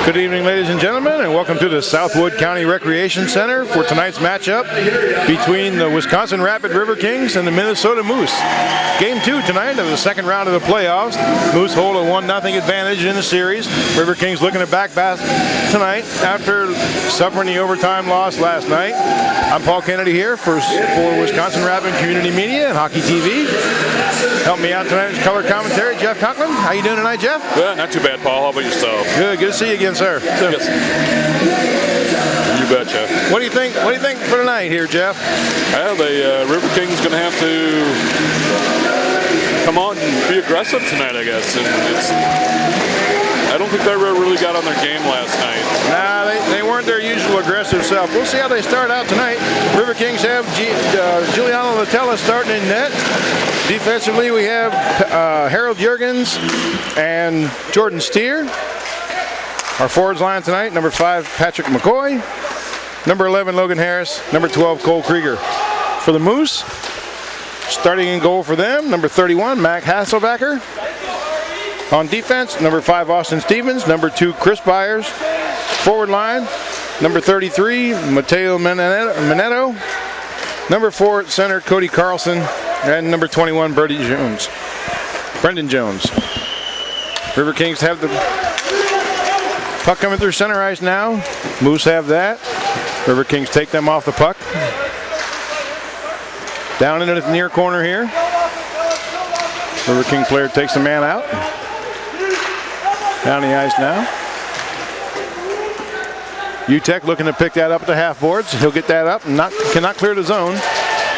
Good evening, ladies and gentlemen, and welcome to the Southwood County Recreation Center for tonight's matchup between the Wisconsin Rapid Riverkings and the Minnesota Moose. Game 2 tonight of the second round of the playoffs. Moose hold a 1-0 advantage in the series. Riverkings looking to back tonight after suffering the overtime loss last night. I'm Paul Kennedy here for Wisconsin Rapid Community Media and Hockey TV. Help me out tonight with color commentary, Jeff Conklin. How you doing tonight, Jeff? Yeah, not too bad, Paul. How about yourself? Good to see you again, sir. Yes. You betcha. What do you think? What do you think for tonight here, Jeff? Well, the Riverkings going to have to come on and be aggressive tonight, I guess. And I don't think they really got on their game last night. Nah, they weren't their usual aggressive self. We'll see how they start out tonight. Riverkings have Giuliano Latella starting in net. Defensively, we have Harold Juergens and Jordan Steer. Our forwards line tonight, number 5, Patrick McCoy. Number 11, Logan Harris. Number 12, Cole Krieger. For the Moose, starting in goal for them, number 31, Mac Hasselbacker. On defense, number 5, Austin Stevens. Number 2, Chris Byers. Forward line, number 33, Mateo Minetto. Number 4, center, Cody Carlson. And number 21, Brendan Jones. Riverkings have the puck coming through center ice now. Moose have that. Riverkings take them off the puck. Down into the near corner here. Riverking player takes the man out. Down the ice now. Utek looking to pick that up at the half boards. He'll get that up and cannot clear the zone.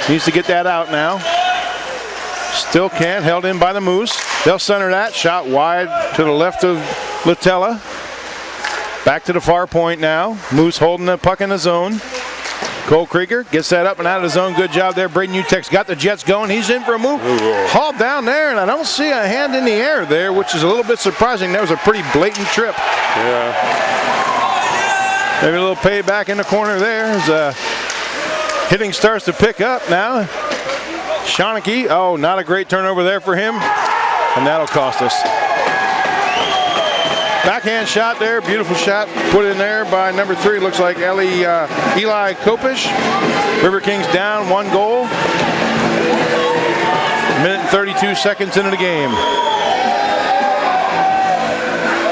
Needs to get that out now. Still can't. Held in by the Moose. They'll center that. Shot wide to the left of Latella. Back to the far point now. Moose holding the puck in the zone. Cole Krieger gets that up and out of the zone. Good job there. Braden Utek's got the Jets going. He's in for a move. Hauled down there, and I don't see a hand in the air there, which is a little bit surprising. That was a pretty blatant trip. Yeah. Maybe a little payback in the corner there as hitting starts to pick up now. Schoneke, oh, not a great turnover there for him, and that'll cost us. Backhand shot there, beautiful shot put in there by number 3, looks like Eli Kopish. Riverkings down 1 goal. Minute and 32 seconds into the game.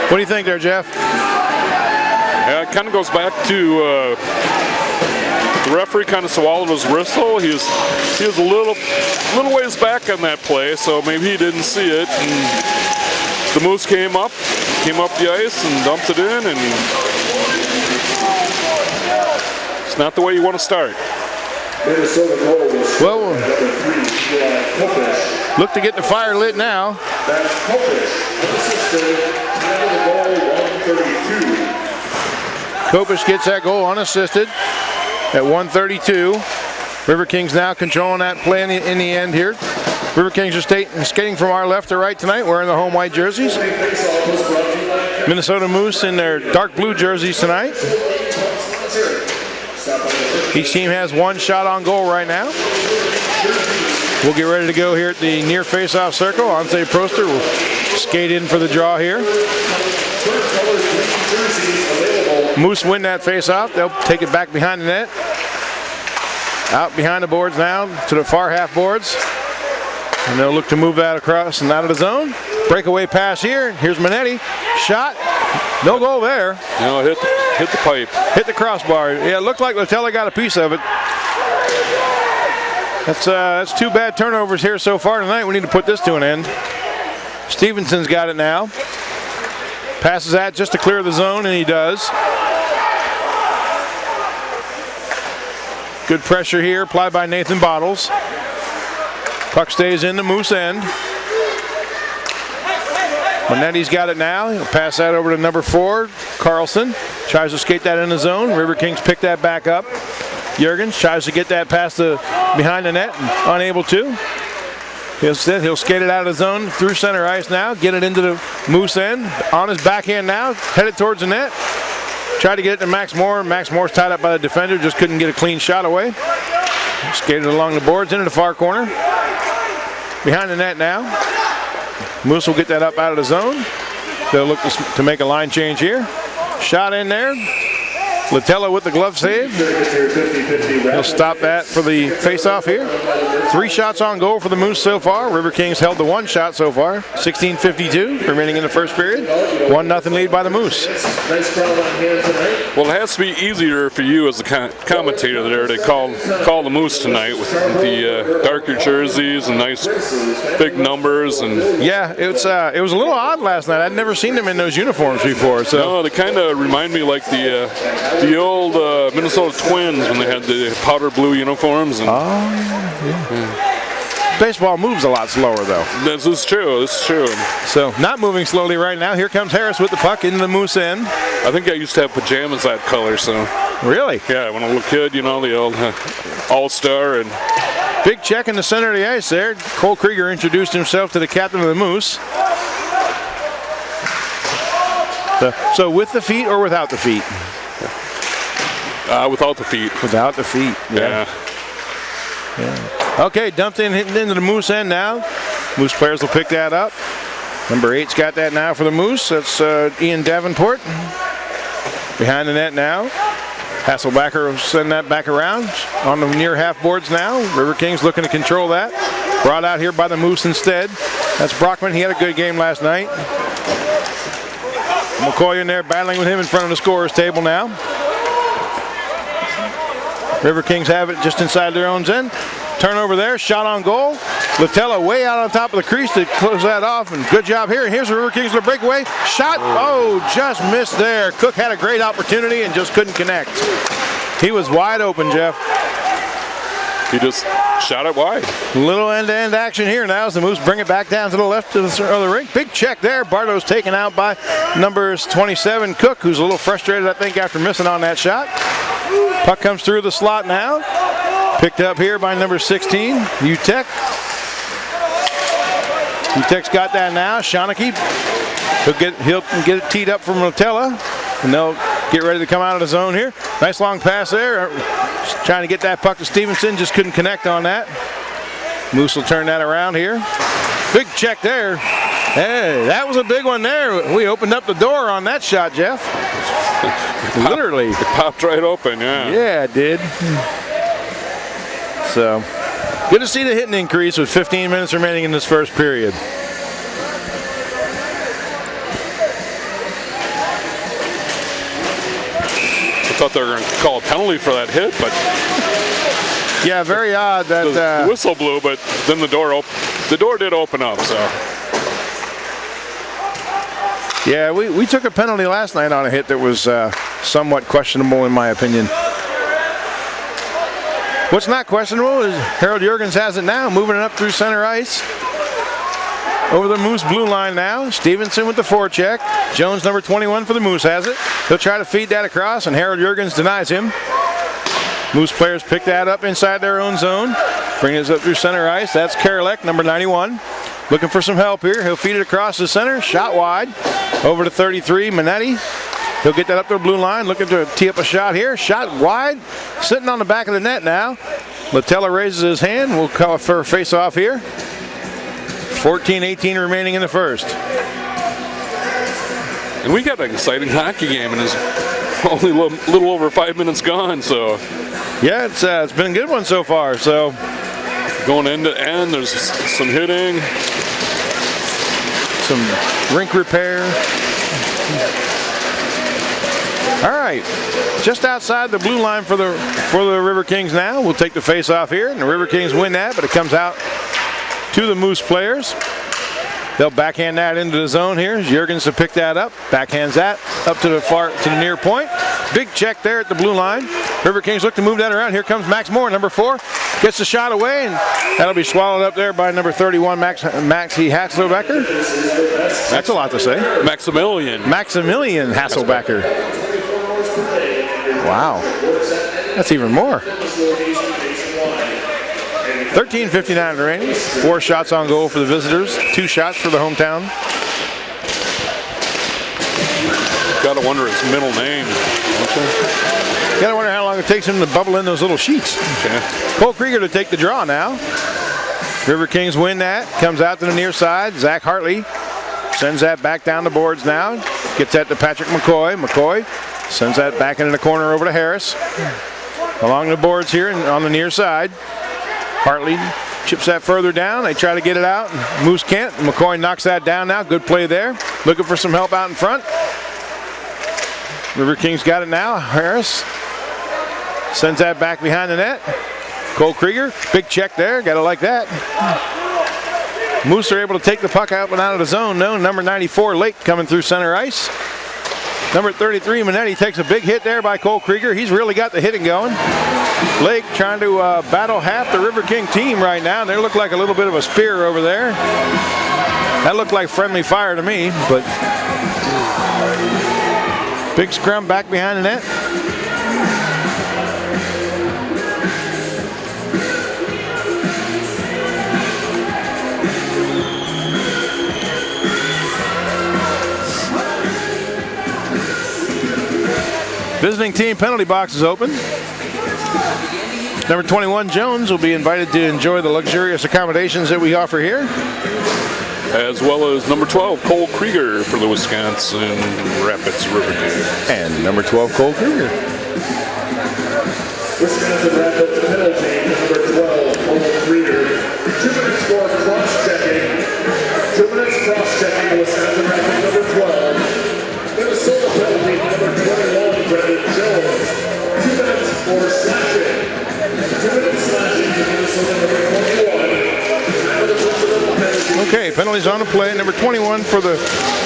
What do you think there, Jeff? Yeah, it kind of goes back to the referee kind of swallowed his whistle. He was a little ways back on that play, so maybe he didn't see it. And the Moose came up the ice and dumped it in, and it's not the way you want to start. Well, look to get the fire lit now. Kopish gets that goal unassisted at 1:32. Riverkings now controlling that play in the end here. Riverkings are skating from our left to right tonight, wearing the home white jerseys. Minnesota Moose in their dark blue jerseys tonight. Each team has 1 shot on goal right now. We'll get ready to go here at the near face-off circle. Ansei Proster will skate in for the draw here. Moose win that face-off. They'll take it back behind the net. Out behind the boards now to the far half boards. And they'll look to move that across and out of the zone. Breakaway pass here. Here's Minetti. Shot. No goal there. No, hit the pipe. Hit the crossbar. Yeah, it looked like Latella got a piece of it. That's 2 bad turnovers here so far tonight. We need to put this to an end. Stevenson's got it now. Passes that just to clear the zone, and he does. Good pressure here applied by Nathan Bottles. Puck stays in the Moose end. Manetti's got it now. He'll pass that over to number 4, Carlson. Tries to skate that in the zone. Riverkings pick that back up. Juergens tries to get that past behind the net and unable to. He'll skate it out of the zone through center ice now. Get it into the Moose end. On his backhand now. Headed towards the net. Tried to get it to Max Moore. Max Moore's tied up by the defender. Just couldn't get a clean shot away. Skated along the boards into the far corner. Behind the net now. Moose will get that up out of the zone. They'll look to make a line change here. shot in there. Latella with the glove save. He'll stop that for the face-off here. 3 shots on goal for the Moose so far. River Kings held the 1 shot so far. 16:52 remaining in the first period. 1-0 lead by the Moose. Well, it has to be easier for you as a commentator there to call the Moose tonight with the darker jerseys and nice big numbers. And yeah, it was a little odd last night. I'd never seen them in those uniforms before. So no, they kind of remind me like the old Minnesota Twins when they had the powder blue uniforms. And, baseball moves a lot slower though. This is true. So not moving slowly right now. Here comes Harris with the puck into the Moose end. I think I used to have pajamas that color. So really? Yeah, when I was a kid, you know, the old All-Star and. Big check in the center of the ice there. Cole Krieger introduced himself to the captain of the Moose. So with the feet or without the feet? Without the feet. Without the feet, yeah. Okay, dumped in, hitting into the Moose end now. Moose players will pick that up. Number 8's got that now for the Moose. That's Ian Davenport. Behind the net now. Hasselbacher will send that back around on the near half boards now. River Kings looking to control that. Brought out here by the Moose instead. That's Brockman. He had a good game last night. McCoy in there battling with him in front of the scorer's table now. River Kings have it just inside their own end. Turnover there, shot on goal. Latella way out on top of the crease to close that off, and good job here. And here's the River Kings with a breakaway. Shot, just missed there. Cook had a great opportunity and just couldn't connect. He was wide open, Jeff. He just shot it wide. Little end-to-end action here now as the Moose bring it back down to the left of the rink. Big check there. Bartow's taken out by numbers 27, Cook, who's a little frustrated, I think, after missing on that shot. Puck comes through the slot now. Picked up here by number 16, Utek. Utek's got that now. Shawneke. He'll get it teed up from Latella, and they'll get ready to come out of the zone here. Nice long pass there. Trying to get that puck to Stevenson, just couldn't connect on that. Moose will turn that around here. Big check there. Hey, that was a big one there. We opened up the door on that shot, Jeff. Literally. It popped right open, yeah. Yeah, it did. So, good to see the hitting increase with 15 minutes remaining in this first period. I thought they were going to call a penalty for that hit, but yeah, very odd that the whistle blew, but then the door did open up. So yeah, we took a penalty last night on a hit that was somewhat questionable in my opinion. What's not questionable is Harold Juergens has it now, moving it up through center ice. Over the Moose blue line now. Stevenson with the forecheck. Jones, number 21 for the Moose, has it. He'll try to feed that across, and Harold Juergens denies him. Moose players pick that up inside their own zone. Bring it up through center ice. That's Karolek, number 91. Looking for some help here. He'll feed it across the center. Shot wide. Over to 33, Minetti. He'll get that up to the blue line. Looking to tee up a shot here. Shot wide. Sitting on the back of the net now. Latella raises his hand. We'll call for a face-off here. 14-18 remaining in the first. And we got an exciting hockey game, and it's only a little over 5 minutes gone. So yeah, it's been a good one so far. So going end to end, there's some hitting, some rink repair. All right, just outside the blue line for the River Kings now. We'll take the face off here, and the River Kings win that, but it comes out to the Moose players. They'll backhand that into the zone here. Juergens to pick that up. Backhands that up to the near point. Big check there at the blue line. River Kings look to move that around. Here comes Max Moore, number 4. Gets the shot away, and that'll be swallowed up there by number 31, Maxie Hasselbacher. That's a lot to say. Maximilian Hasselbacher. Wow. That's even more. 13:59 remaining. 4 shots on goal for the visitors. 2 shots for the hometown. Gotta wonder his middle name. Gotta wonder how long it takes him to bubble in those little sheets. Okay. Cole Krieger to take the draw now. River Kings win that. Comes out to the near side. Zach Hartley sends that back down the boards now. Gets that to Patrick McCoy. McCoy sends that back into the corner over to Harris. Along the boards here and on the near side. Hartley chips that further down. They try to get it out. Moose can't. McCoy knocks that down now. Good play there. Looking for some help out in front. River Kings got it now. Harris sends that back behind the net. Cole Krieger, big check there. Got to like that. Moose are able to take the puck out but out of the zone. No, number 94, Lake, coming through center ice. Number 33, Minetti, takes a big hit there by Cole Krieger. He's really got the hitting going. Lake trying to battle half the River King team right now. They look like a little bit of a spear over there. That looked like friendly fire to me, but big scrum back behind the net. Visiting team penalty box is open. Number 21, Jones, will be invited to enjoy the luxurious accommodations that we offer here. As well as number 12, Cole Krieger for the Wisconsin Rapids Riverkings. And number 12, Cole Krieger. Wisconsin Rapids penalty, number 12, Cole Krieger. 2 minutes for cross-checking. 2 minutes cross-checking, Wisconsin Rapids, number 12. Minnesota penalty, number 21, Brendan Jones. 2 minutes for slashing. 2 minutes slashing to Minnesota, number 21. Okay, penalties on the play. Number 21 for the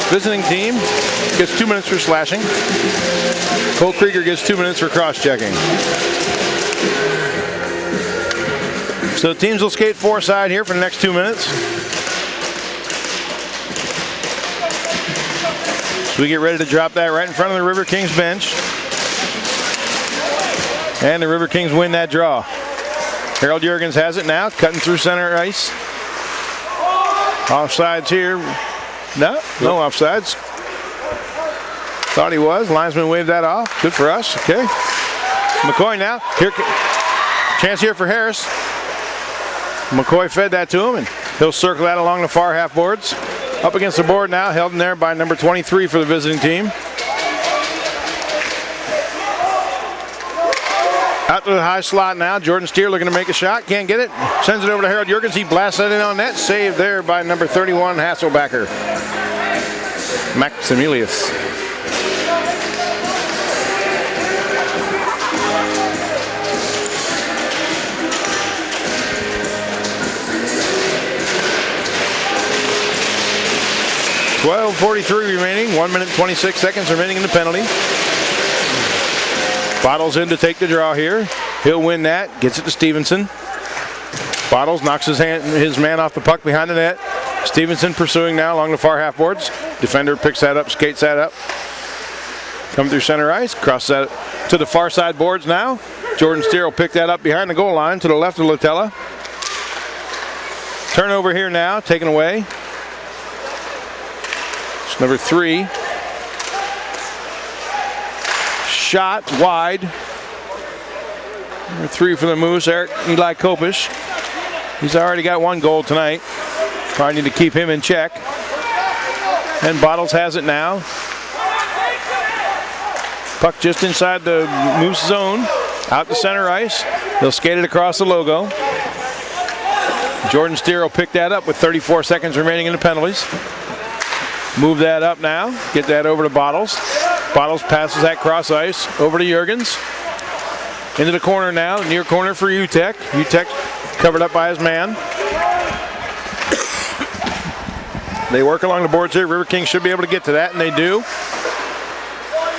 visiting team gets 2 minutes for slashing. Cole Krieger gets 2 minutes for cross-checking. So the teams will skate four side here for the next 2 minutes. So we get ready to drop that right in front of the River Kings bench. And the River Kings win that draw. Harold Juergens has it now, cutting through center ice. Offsides here. No offsides. Thought he was. Linesman waved that off. Good for us. Okay. McCoy now. Here, chance here for Harris. McCoy fed that to him, and he'll circle that along the far half boards. Up against the board now, held in there by number 23 for the visiting team. Out to the high slot now. Jordan Steer looking to make a shot. Can't get it. Sends it over to Harold Juergens. He blasts that in on net. Saved there by number 31, Hasselbacher. Maximilius. .12:43 remaining. 1 minute 26 seconds remaining in the penalty. Bottles in to take the draw here. He'll win that. Gets it to Stevenson. Bottles knocks his man off the puck behind the net. Stevenson pursuing now along the far half boards. Defender picks that up, skates that up. Come through center ice. Cross that to the far side boards now. Jordan Steer will pick that up behind the goal line to the left of Latella. Turnover here now, taken away. It's number 3. Shot wide. Number 3 for the Moose, Eli Kopish. He's already got 1 goal tonight. Probably need to keep him in check. And Bottles has it now. Puck just inside the Moose zone. Out to center ice. They'll skate it across the logo. Jordan Steer will pick that up with 34 seconds remaining in the penalties. Move that up now. Get that over to Bottles. Bottles passes that cross ice over to Juergens. Into the corner now, near corner for Utek. Utek covered up by his man. They work along the boards here. River Kings should be able to get to that, and they do.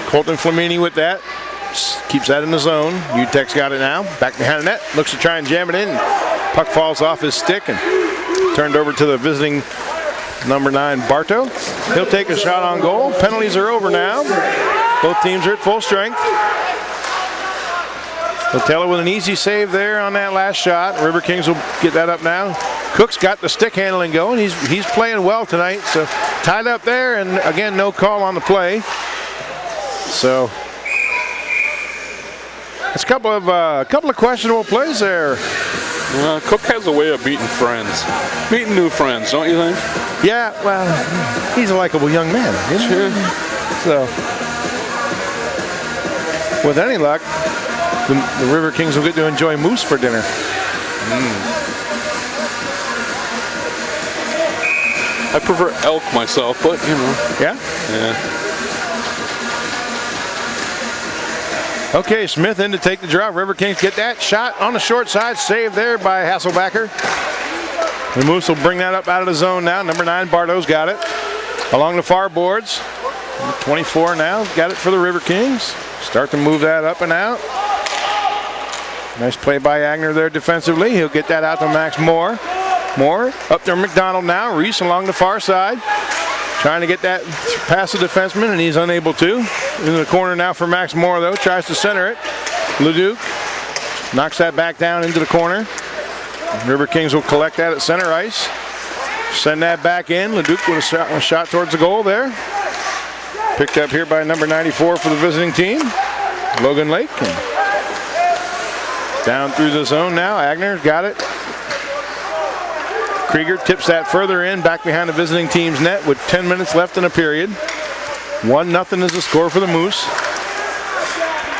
Colton Flamini with that. Keeps that in the zone. Utek's got it now. Back behind the net. Looks to try and jam it in. Puck falls off his stick and turned over to the visiting number 9, Bartow. He'll take a shot on goal. Penalties are over now. Both teams are at full strength. Latella with an easy save there on that last shot. River Kings will get that up now. Cook's got the stick handling going. He's playing well tonight. So tied up there, and again, no call on the play. So it's a couple of questionable plays there. Cook has a way of beating friends, beating new friends, don't you think? Yeah, well, he's a likable young man, isn't he? So, with any luck, the Riverkings will get to enjoy moose for dinner. I prefer elk myself, but you know. Yeah? Yeah. Okay, Smith in to take the draw. Riverkings get that shot on the short side. Saved there by Hasselbacher. The Moose will bring that up out of the zone now. Number 9, Bardo's got it. Along the far boards. 24 now. Got it for the Riverkings. Start to move that up and out. Nice play by Agner there defensively. He'll get that out to Max Moore. Moore up there McDonald now. Reese along the far side. Trying to get that past the defenseman, and he's unable to. In the corner now for Max Moore, though. Tries to center it. Leduc knocks that back down into the corner. Riverkings will collect that at center ice. Send that back in. Leduc with a shot towards the goal there. Picked up here by number 94 for the visiting team, Logan Lake. And down through the zone now. Agner got it. Krieger tips that further in, back behind the visiting team's net with 10 minutes left in a period. 1-0 is the score for the Moose.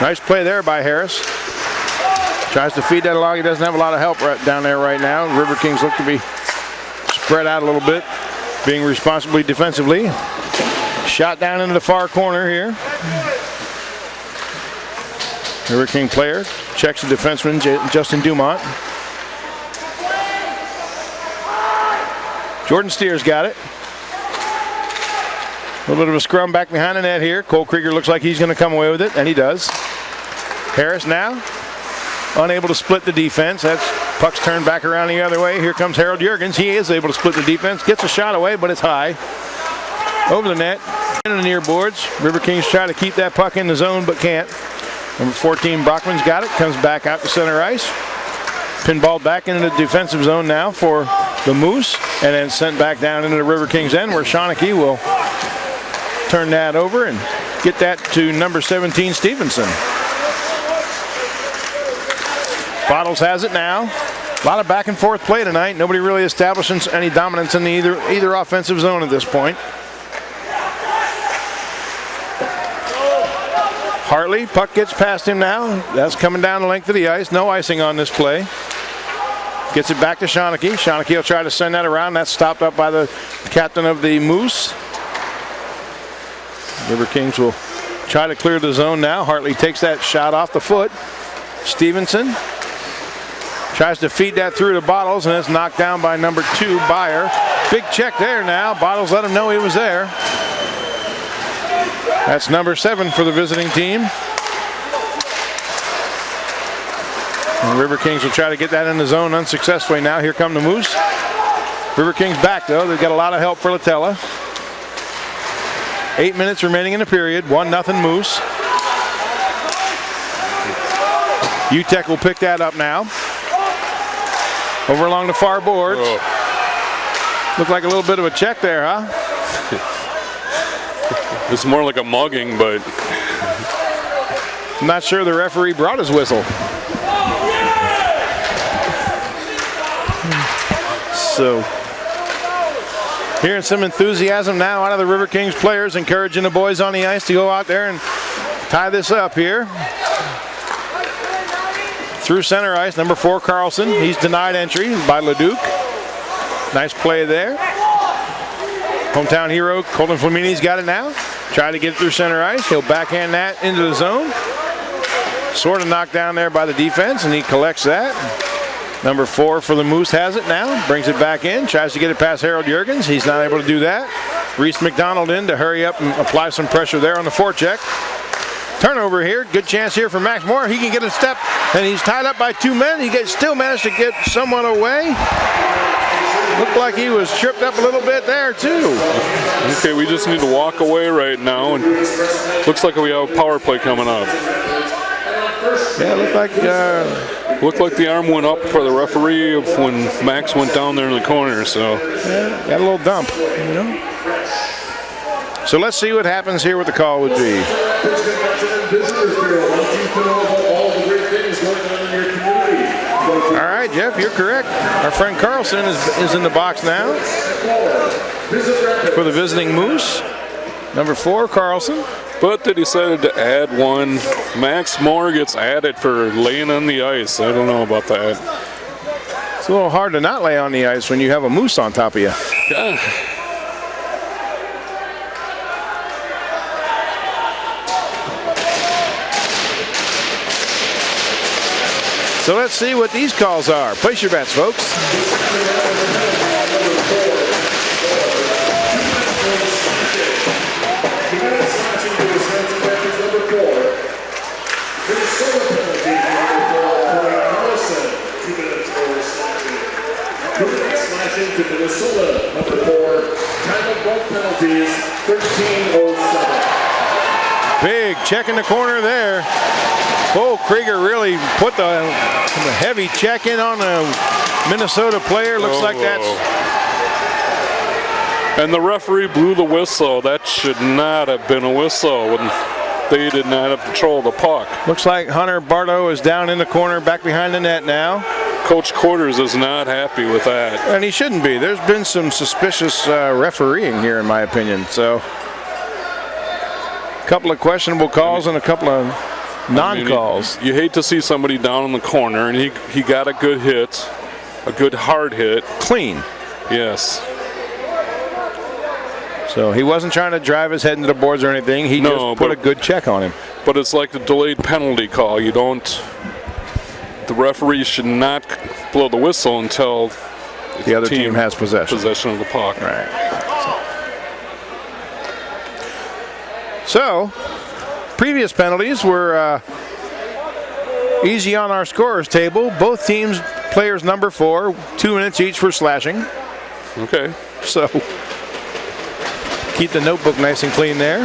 Nice play there by Harris. Tries to feed that along. He doesn't have a lot of help right down there right now. Riverkings look to be spread out a little bit, being responsibly defensively. Shot down into the far corner here. Riverking player checks the defenseman, Justin Dumont. Jordan Steers got it. A little bit of a scrum back behind the net here. Cole Krieger looks like he's going to come away with it, and he does. Harris now unable to split the defense. That's puck's turned back around the other way. Here comes Harold Juergens. He is able to split the defense. Gets a shot away, but it's high. Over the net. In the near boards. Riverkings try to keep that puck in the zone, but can't. Number 14, Brockman's got it. Comes back out to center ice. Pinballed back into the defensive zone now for the Moose, and then sent back down into the Riverkings end, where Shawnee will turn that over and get that to number 17, Stevenson. Bottles has it now. A lot of back and forth play tonight. Nobody really establishing any dominance in the either offensive zone at this point. Hartley, puck gets past him now. That's coming down the length of the ice. No icing on this play. Gets it back to Shawnee. Shawnee will try to send that around. That's stopped up by the captain of the Moose. Riverkings will try to clear the zone now. Hartley takes that shot off the foot. Stevenson tries to feed that through to Bottles, and it's knocked down by number 2, Byer. Big check there now. Bottles let him know he was there. That's number 7 for the visiting team. And Riverkings will try to get that in the zone unsuccessfully now. Here come the Moose. Riverkings back, though. They've got a lot of help for Latella. 8 minutes remaining in the period. 1-0 Moose. UTEC will pick that up now. Over along the far boards. Oh. Looked like a little bit of a check there, huh? It's more like a mugging, but I'm not sure the referee brought his whistle. So, hearing some enthusiasm now out of the Riverkings players, encouraging the boys on the ice to go out there and tie this up here. Through center ice, number 4, Carlson. He's denied entry by Leduc. Nice play there. Hometown hero Colton Flamini's got it now. Trying to get it through center ice. He'll backhand that into the zone. Sort of knocked down there by the defense, and he collects that. Number 4 for the Moose has it now. Brings it back in. Tries to get it past Harold Juergens. He's not able to do that. Reese McDonald in to hurry up and apply some pressure there on the forecheck. Turnover here. Good chance here for Max Moore. He can get a step, and he's tied up by 2 men. He still managed to get someone away. Looked like he was tripped up a little bit there, too. Okay, we just need to walk away right now, and looks like we have a power play coming up. Yeah, looked like the arm went up for the referee when Max went down there in the corner, so. Yeah, got a little dump, you know. So let's see what happens here, what the call would be. All right, Jeff, you're correct. Our friend Carlson is in the box now for the visiting Moose. Number 4, Carlson. But they decided to add one. Max Moore gets added for laying on the ice. I don't know about that. It's a little hard to not lay on the ice when you have a moose on top of you. Yeah. So let's see what these calls are. Place your bets, folks. To Minnesota, number 4. Time of both penalties, 13:07. Big check in the corner there. Oh, Krieger really put the heavy check in on the Minnesota player. Looks like that's... And the referee blew the whistle. That should not have been a whistle when they did not have control of the puck. Looks like Hunter Bardo is down in the corner, back behind the net now. Coach Quarters is not happy with that. And he shouldn't be. There's been some suspicious refereeing here, in my opinion. So, a couple of questionable calls and a couple of non-calls. You hate to see somebody down in the corner, and he got a good hit, a good hard hit. Clean. Yes. So he wasn't trying to drive his head into the boards or anything. He just put a good check on him. But it's like the delayed penalty call. You don't... The referee should not blow the whistle until the other team has possession of the puck. Right. So, previous penalties were easy on our scorers table. Both teams, players number 4, 2 minutes each for slashing. Okay. So, keep the notebook nice and clean there.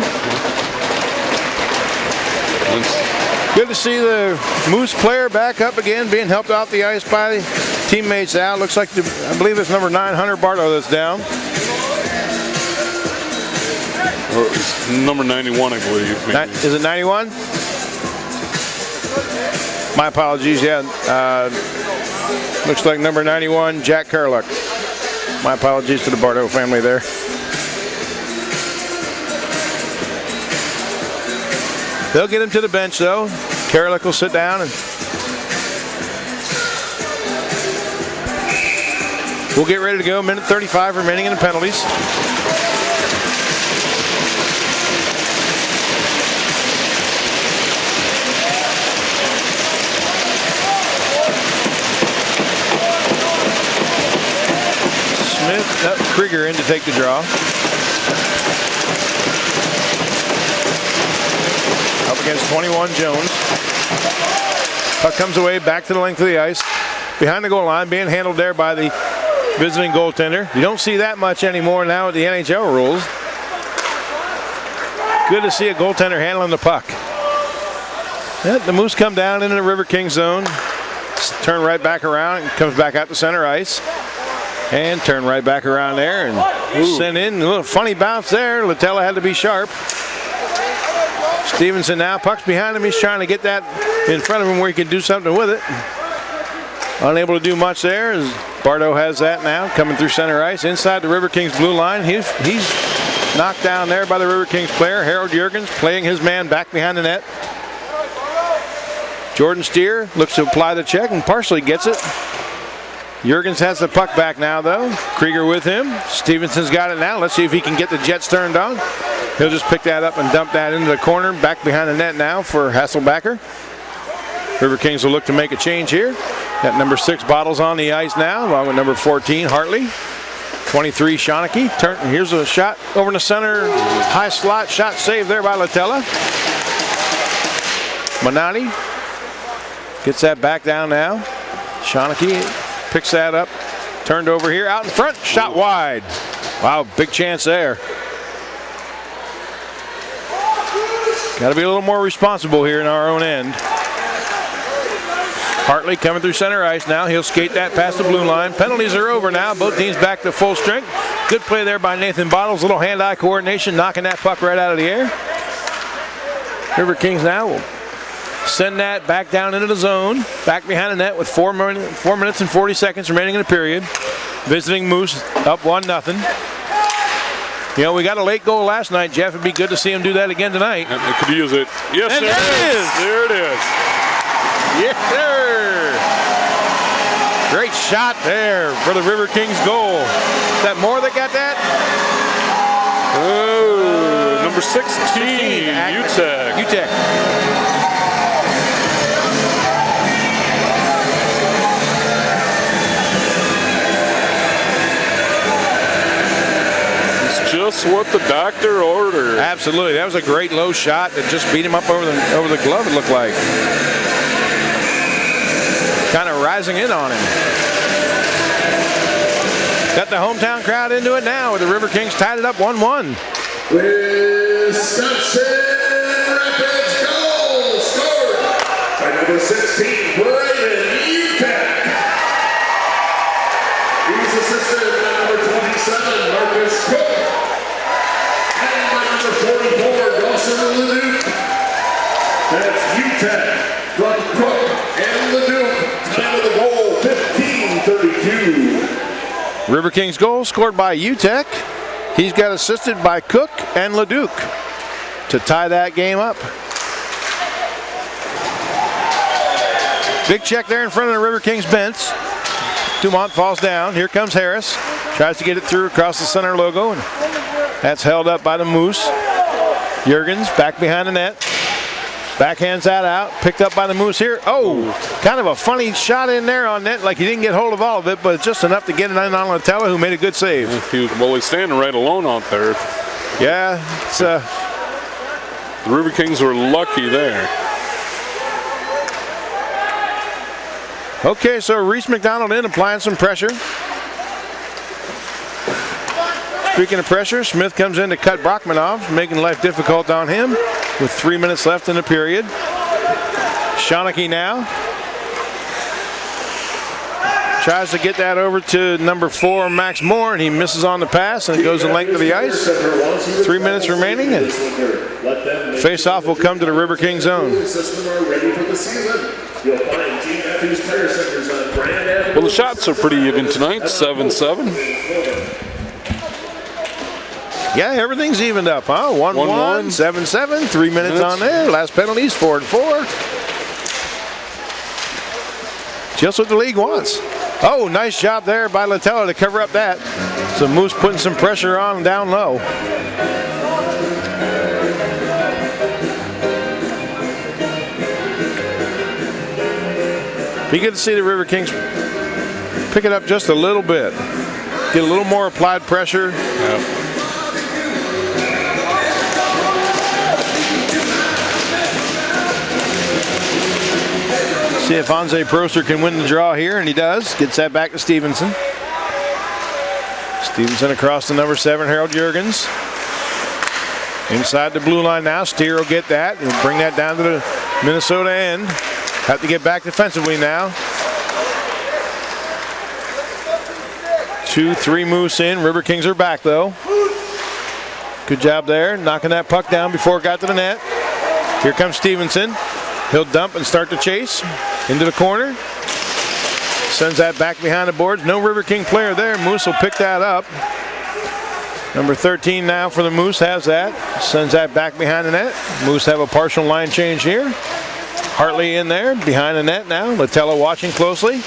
Good to see the Moose player back up again, being helped off the ice by teammates out. Looks like, I believe it's number 9, Hunter Bardo, that's down. Or it's number 91, I believe. Is it 91? My apologies, yeah. Looks like number 91, Jack Carluck. My apologies to the Bardo family there. They'll get him to the bench, though. Karalik will sit down, and we'll get ready to go. Minute 35 remaining in the penalties. Smith, Krieger in to take the draw. Up against 21 Jones. Puck comes away back to the length of the ice. Behind the goal line, being handled there by the visiting goaltender. You don't see that much anymore now with the NHL rules. Good to see a goaltender handling the puck. Yeah, the Moose come down into the Riverkings zone. Turn right back around and comes back out to center ice. And turn right back around there and send in a little funny bounce there. Latella had to be sharp. Stevenson now, puck's behind him. He's trying to get that in front of him where he can do something with it. Unable to do much there as Bardo has that now, coming through center ice. Inside the Riverkings blue line. He's knocked down there by the Riverkings player. Harold Juergens playing his man back behind the net. Jordan Steer looks to apply the check and partially gets it. Juergens has the puck back now, though. Krieger with him. Stevenson's got it now. Let's see if he can get the Jets turned on. He'll just pick that up and dump that into the corner. Back behind the net now for Hasselbacher. Riverkings will look to make a change here. Got number 6 Bottles on the ice now, along with number 14 Hartley. 23 Schonecke. Here's a shot over in the center. High slot shot saved there by Latella. Manati gets that back down now. Schonecke picks that up. Turned over here. Out in front. Shot wide. Wow, big chance there. Got to be a little more responsible here in our own end. Hartley coming through center ice now. He'll skate that past the blue line. Penalties are over now. Both teams back to full strength. Good play there by Nathan Bottles. Little hand-eye coordination, knocking that puck right out of the air. Riverkings now will send that back down into the zone. Back behind the net with 4 minutes and 40 seconds remaining in the period. Visiting Moose up 1-0. You know, we got a late goal last night, Jeff. It'd be good to see him do that again tonight. And they could use it. Yes, And there there it it is. is. There it is. Yes, sir. Great shot there for the River Kings goal. Is that Moore that got that? Oh, number 16, UTEC. UTEC. Just what the doctor ordered. Absolutely. That was a great low shot that just beat him up over the glove, it looked like. Kind of rising in on him. Got the hometown crowd into it now with the River Kings tied it up 1-1. Wisconsin Rapids goal scored by number 16, Braden Utek. He's assisted by number 27, Marcus Cook. And by number 44, Dawson Leduc. That's Utek from Cook and Leduc. Time of the goal, 15:32. River Kings goal scored by UTEC. He's got assisted by Cook and Leduc to tie that game up. Big check there in front of the River Kings bench. Dumont falls down. Here comes Harris. Tries to get it through across the center logo. And that's held up by the Moose. Jurgens back behind the net. Backhands that out. Picked up by the Moose here. Oh, kind of a funny shot in there on net. Like he didn't get hold of all of it, but just enough to get it in on Latella, who made a good save. He's standing right alone out there. Yeah, it's The River Kings were lucky there. okay, so Reese McDonald in, applying some pressure. Speaking of pressure, Smith comes in to cut Brockman off, making life difficult on him with 3 minutes left in the period. Schonecke now tries to get that over to number 4, Max Moore, and he misses on the pass, and it goes the length of the ice. 3 minutes remaining, and face-off will come to the River King zone. Well, the shots are pretty even tonight, 7-7. Yeah, everything's evened up, huh? 1-1, 7-7, 3 minutes on there. Last penalties, 4-4. Just what the league wants. Oh, nice job there by Latella to cover up that. So Moose putting some pressure on down low. Be good to see the River Kings pick it up just a little bit. Get a little more applied pressure. Yep. See if Anze Proster can win the draw here, and he does. Gets that back to Stevenson. Stevenson across to number 7, Harold Jurgens. Inside the blue line now. Steer will get that and bring that down to the Minnesota end. Have to get back defensively now. 2-3 Moose in. River Kings are back though. Good job there, knocking that puck down before it got to the net. Here comes Stevenson. He'll dump and start to chase into the corner. Sends that back behind the boards. No River King player there. Moose will pick that up. Number 13 now for the Moose has that. Sends that back behind the net. Moose have a partial line change here. Hartley in there behind the net now. Latella watching closely.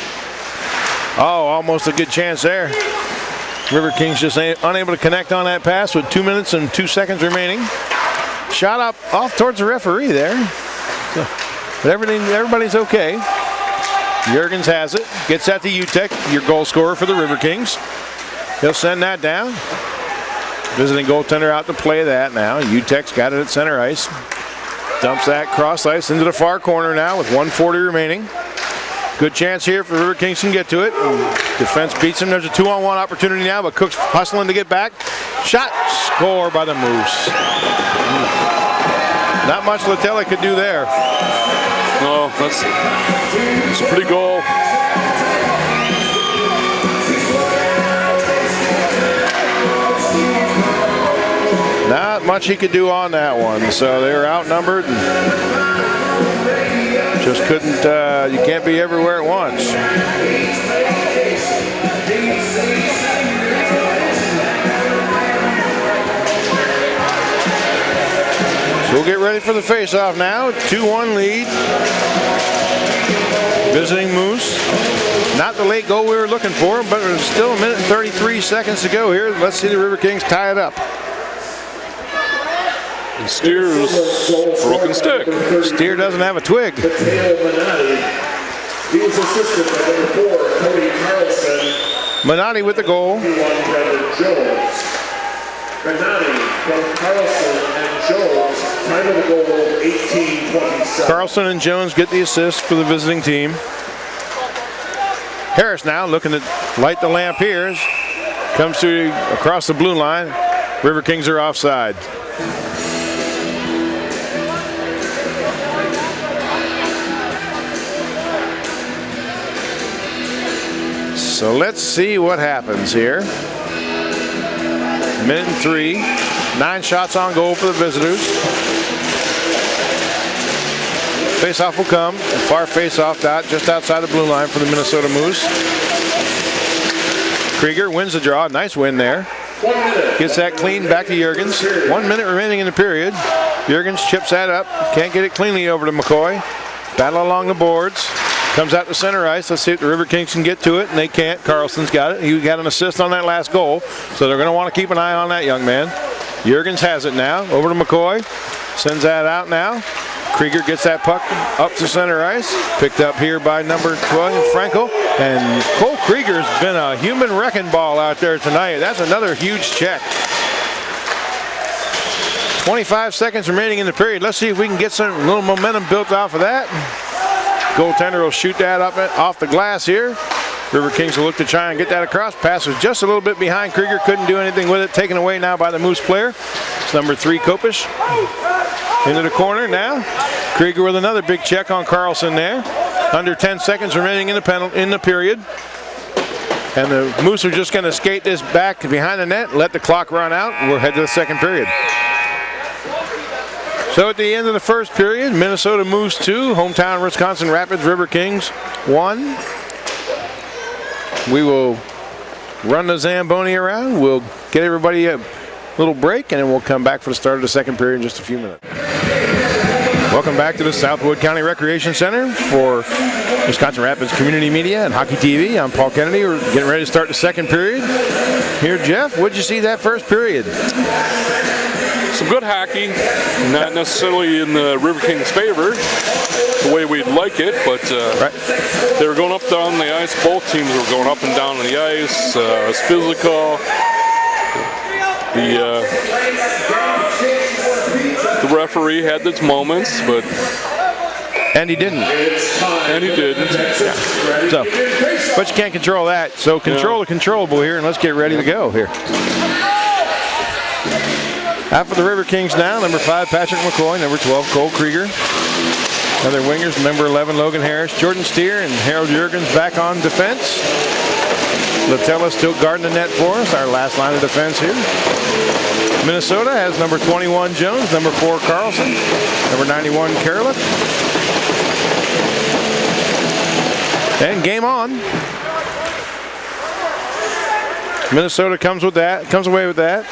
Oh, almost a good chance there. River Kings just unable to connect on that pass with 2 minutes and 2 seconds remaining. Shot up off towards the referee there. But everybody's okay. Jurgens has it. Gets that to UTEC, your goal scorer for the River Kings. He'll send that down. Visiting goaltender out to play that now. UTEC's got it at center ice. Dumps that cross ice into the far corner now with 1:40 remaining. Good chance here for River Kings to get to it. Defense beats him. There's a 2-on-1 opportunity now, but Cook's hustling to get back. Shot, score by the Moose. Not much Latella could do there. No, that's a pretty goal. Not much he could do on that one. So they were outnumbered. And just couldn't, you can't be everywhere at once. So we'll get ready for the face-off now. 2-1 lead. Visiting Moose. Not the late goal we were looking for, but there's still a minute and 33 seconds to go here. Let's see the Riverkings tie it up. And Steer's broken stick. Steer doesn't have a twig. He was assisted by number 4, Cody Carlson. Minotti with the goal. Jones. Minotti from Carlson and Jones. Time of the goal, 18:27. Carlson and Jones get the assist for the visiting team. Harris now looking to light the lamp here. Comes through across the blue line. Riverkings are offside. So let's see what happens here. Minute and 3. 9 shots on goal for the visitors. Face-off will come. Far face-off dot just outside the blue line for the Minnesota Moose. Krieger wins the draw. Nice win there. Gets that clean back to Jurgens. 1 minute remaining in the period. Jurgens chips that up. Can't get it cleanly over to McCoy. Battle along the boards. Comes out to center ice. Let's see if the Riverkings can get to it, and they can't. Carlson's got it. He got an assist on that last goal, so they're going to want to keep an eye on that young man. Jurgens has it now. Over to McCoy. Sends that out now. Krieger gets that puck up to center ice. Picked up here by number 12, Frankel. And Cole Krieger's been a human wrecking ball out there tonight. That's another huge check. 25 seconds remaining in the period. Let's see if we can get some little momentum built off of that. Goaltender will shoot that up off the glass here. Riverkings will look to try and get that across. Pass was just a little bit behind Krieger. Couldn't do anything with it. Taken away now by the Moose player. It's number 3, Kopish. Into the corner now. Krieger with another big check on Carlson there. Under 10 seconds remaining in the period. And the Moose are just going to skate this back behind the net, let the clock run out. We'll head to the second period. So at the end of the first period, Minnesota Moose 2, hometown Wisconsin Rapids Riverkings 1. We will run the Zamboni around. We'll get everybody a little break, and then we'll come back for the start of the second period in just a few minutes. Welcome back to the Southwood County Recreation Center for Wisconsin Rapids Community Media and Hockey TV. I'm Paul Kennedy. We're getting ready to start the second period. Here, Jeff, what'd you see that first period? Some good hockey, not necessarily in the Riverkings' favor, the way we'd like it, but they were going up down the ice. Both teams were going up and down the ice. It was physical. The referee had its moments, but and he didn't. Yeah. So, but you can't control that. So control the controllable here, and let's get ready to go here. Out for the Riverkings now, number 5, Patrick McCoy, number 12, Cole Krieger. Other wingers, number 11, Logan Harris, Jordan Steer, and Harold Jurgens back on defense. Latella still guarding the net for us, our last line of defense here. Minnesota has number 21, Jones, number 4, Carlson, number 91, Karalik. And game on. Minnesota comes away with that.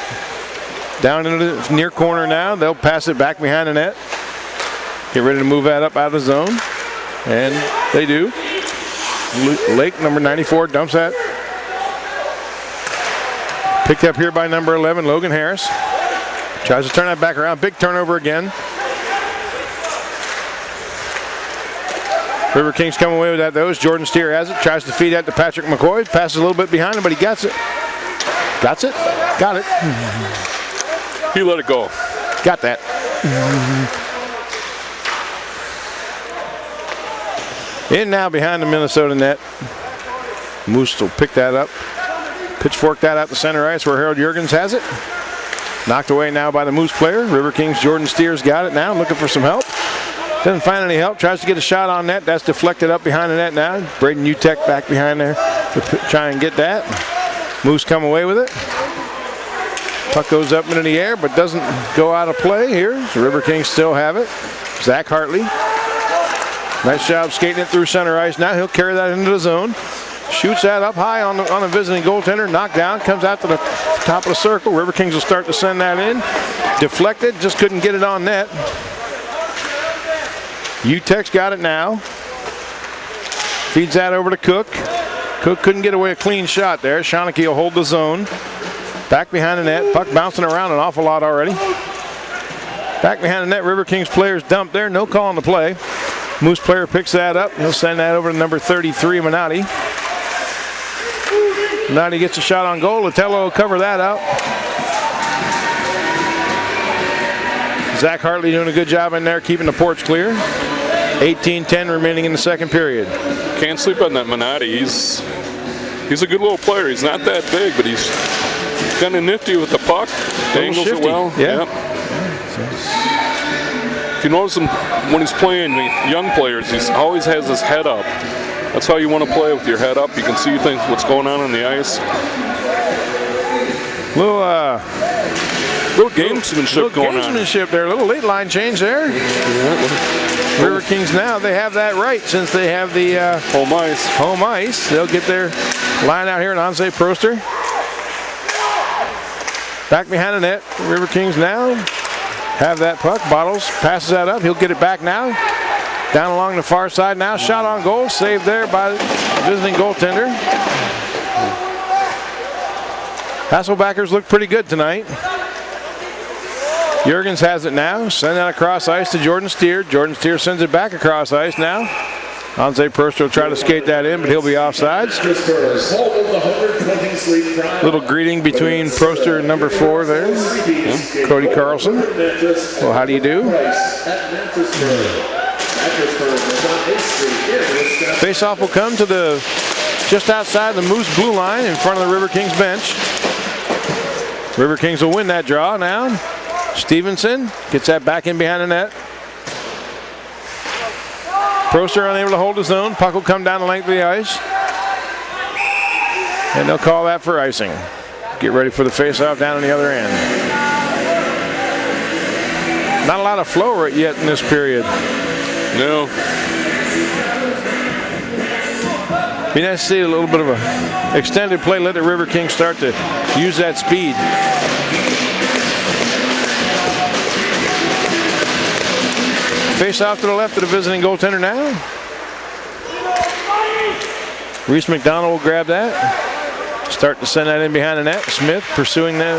Down into the near corner now. They'll pass it back behind the net. Get ready to move that up out of the zone. And they do. Lake, number 94, dumps that. Picked up here by number 11, Logan Harris. Tries to turn that back around. Big turnover again. Riverkings come away with that, though. Jordan Steer has it. Tries to feed that to Patrick McCoy. Passes a little bit behind him, but he gets it. Got it? Got it. He let it go. Got that. In now behind the Minnesota net. Moose will pick that up. Pitchfork that out to center ice where Harold Jurgens has it. Knocked away now by the Moose player. Riverkings Jordan Steer's got it now, looking for some help. Doesn't find any help. Tries to get a shot on net. That's deflected up behind the net now. Braden Utek back behind there to try and get that. Moose come away with it. Puck goes up into the air, but doesn't go out of play here. The Riverkings still have it. Zach Hartley. Nice job skating it through center ice. Now he'll carry that into the zone. Shoots that up high on a visiting goaltender. Knocked down. Comes out to the top of the circle. Riverkings will start to send that in. Deflected, just couldn't get it on net. UTEX got it now. Feeds that over to Cook. Cook couldn't get away a clean shot there. Shawnee will hold the zone. Back behind the net. Puck bouncing around an awful lot already. Back behind the net. River Kings players dumped there. No call on the play. Moose player picks that up. He'll send that over to number 33, Minotti. Minotti gets a shot on goal. Latello will cover that out. Zach Hartley doing a good job in there, keeping the porch clear. 18-10 remaining in the second period. Can't sleep on that Minotti. He's a good little player. He's not that big, but he's kind of nifty with the puck. Dangles it well. Yeah. Yep. If you notice him when he's playing young players, he always has his head up. That's how you want to play, with your head up. You can see things, what's going on the ice. Little gamesmanship going on. Gamesmanship there. A little late line change there. River Kings now, they have that right since they have the home ice. Home ice. They'll get their line out here in Anze Proster. Back behind the net. River Kings now have that puck. Bottles passes that up. He'll get it back now. Down along the far side now. Shot on goal. Saved there by the visiting goaltender. Hasselbackers look pretty good tonight. Jurgens has it now. Send that across ice to Jordan Steer. Jordan Steer sends it back across ice now. Anze Proster will try to skate that in, but he'll be offsides. Little greeting between Proster and number 4 there. Yeah. Cody Carlson. Well, how do you do? Face-off will come to the just outside the Moose blue line in front of the River Kings bench. River Kings will win that draw now. Stevenson gets that back in behind the net. Proster unable to hold his own. Puck will come down the length of the ice. And they'll call that for icing. Get ready for the face-off down on the other end. Not a lot of flow yet in this period. No. Be nice to see a little bit of a extended play. Let the River Kings start to use that speed. Face off to the left of the visiting goaltender now. Reese McDonald will grab that. Start to send that in behind the net. Smith pursuing the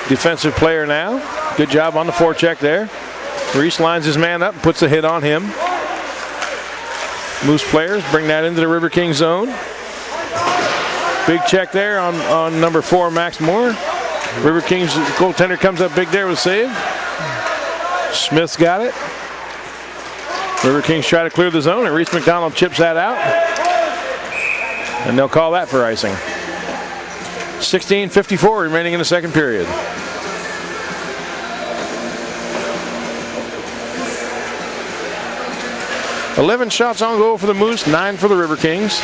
defensive player now. Good job on the forecheck there. Reese lines his man up and puts a hit on him. Moose players bring that into the River King zone. Big check there on number 4, Max Moore. River Kings goaltender comes up big there with a save. Smith's got it. River Kings try to clear the zone, and Reese McDonald chips that out. And they'll call that for icing. 16:54 remaining in the second period. "11 shots on goal for the Moose, 9 for the River Kings.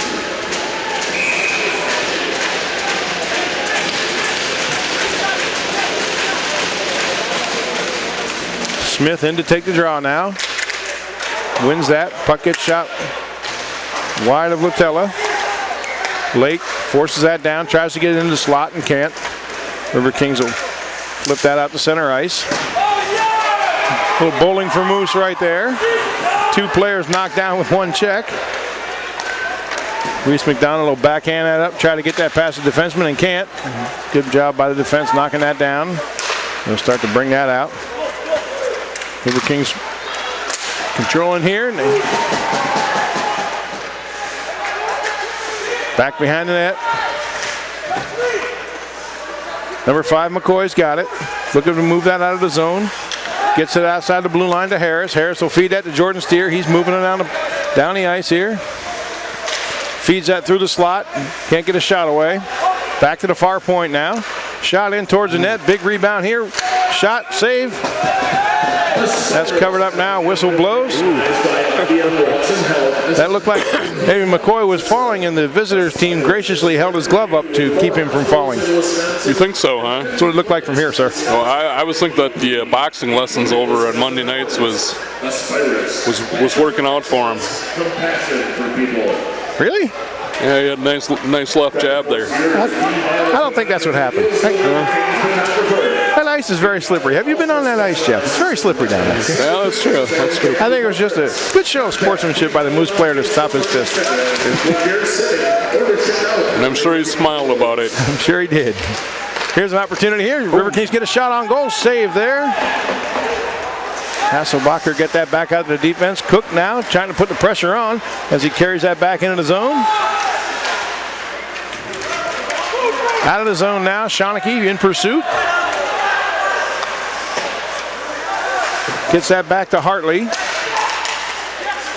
Smith in to take the draw now. Wins that. Puck gets shot wide of Lutella. Lake forces that down, tries to get it into the slot and can't. River Kings will flip that out to center ice. A little bowling for Moose right there. 2 players knocked down with 1 check. Reese McDonald will backhand that up, try to get that past the defenseman and can't. Good job by the defense knocking that down. They'll start to bring that out. River Kings controlling here. Back behind the net. Number 5, McCoy's got it. Looking to move that out of the zone. Gets it outside the blue line to Harris. Harris will feed that to Jordan Steer. He's moving it down the ice here. Feeds that through the slot. Can't get a shot away. Back to the far point now. Shot in towards the net. Big rebound here. Shot, save. That's covered up now. Whistle blows. That looked like maybe McCoy was falling, and the visitors team graciously held his glove up to keep him from falling. You think so, huh? That's what it looked like from here, sir. Well, I was thinking that the boxing lessons over on Monday nights was working out for him. Really? Yeah, he had a nice left jab there. I don't think that's what happened. I ice is very slippery. Have you been on that ice, Jeff? It's very slippery down there. Yeah, that's true. That's true. I think it was just a good show of sportsmanship by the Moose player to stop his fist. And I'm sure he smiled about it. I'm sure he did. Here's an opportunity here. Riverkings get a shot on goal. Save there. Hasselbacher get that back out of the defense. Cook now trying to put the pressure on as he carries that back into the zone. Out of the zone now. Schonecke in pursuit. Gets that back to Hartley.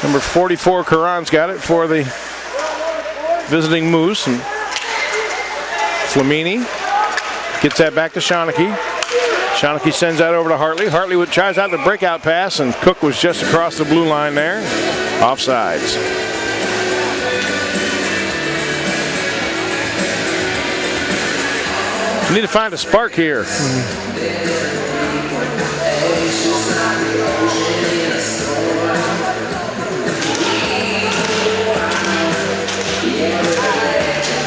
Number 44, Karan's got it for the visiting Moose. And Flamini gets that back to Schonecke. Schonecke sends that over to Hartley. Hartley tries out the breakout pass, and Cook was just across the blue line there. Offsides. We need to find a spark here.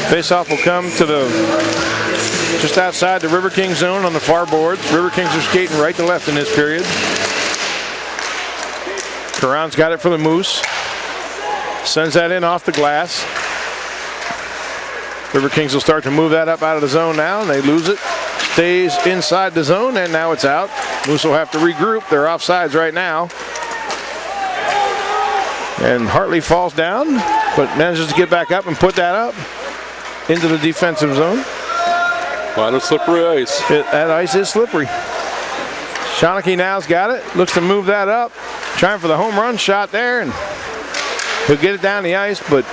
Face-off will come to just outside the Riverkings zone on the far boards. Riverkings are skating right to left in this period. Karan's got it for the Moose. Sends that in off the glass. Riverkings will start to move that up out of the zone now, and they lose it. Stays inside the zone, and now it's out. Moose will have to regroup. They're offsides right now. And Hartley falls down, but manages to get back up and put that up into the defensive zone. A lot of slippery ice. That ice is slippery. Schonecke now's got it. Looks to move that up. Trying for the home run shot there, and he'll get it down the ice, but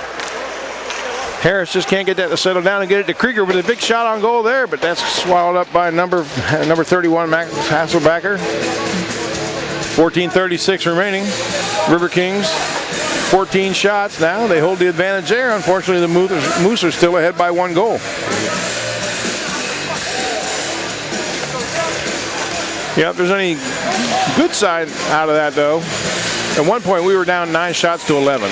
Harris just can't get that to settle down and get it to Krieger with a big shot on goal there, but that's swallowed up by number 31, Max Hasselbacher. 14:36 remaining. Riverkings, 14 shots now. They hold the advantage there. Unfortunately, the Moose are still ahead by 1 goal. Yeah, if there's any good side out of that, though, at one point we were down 9 shots to 11.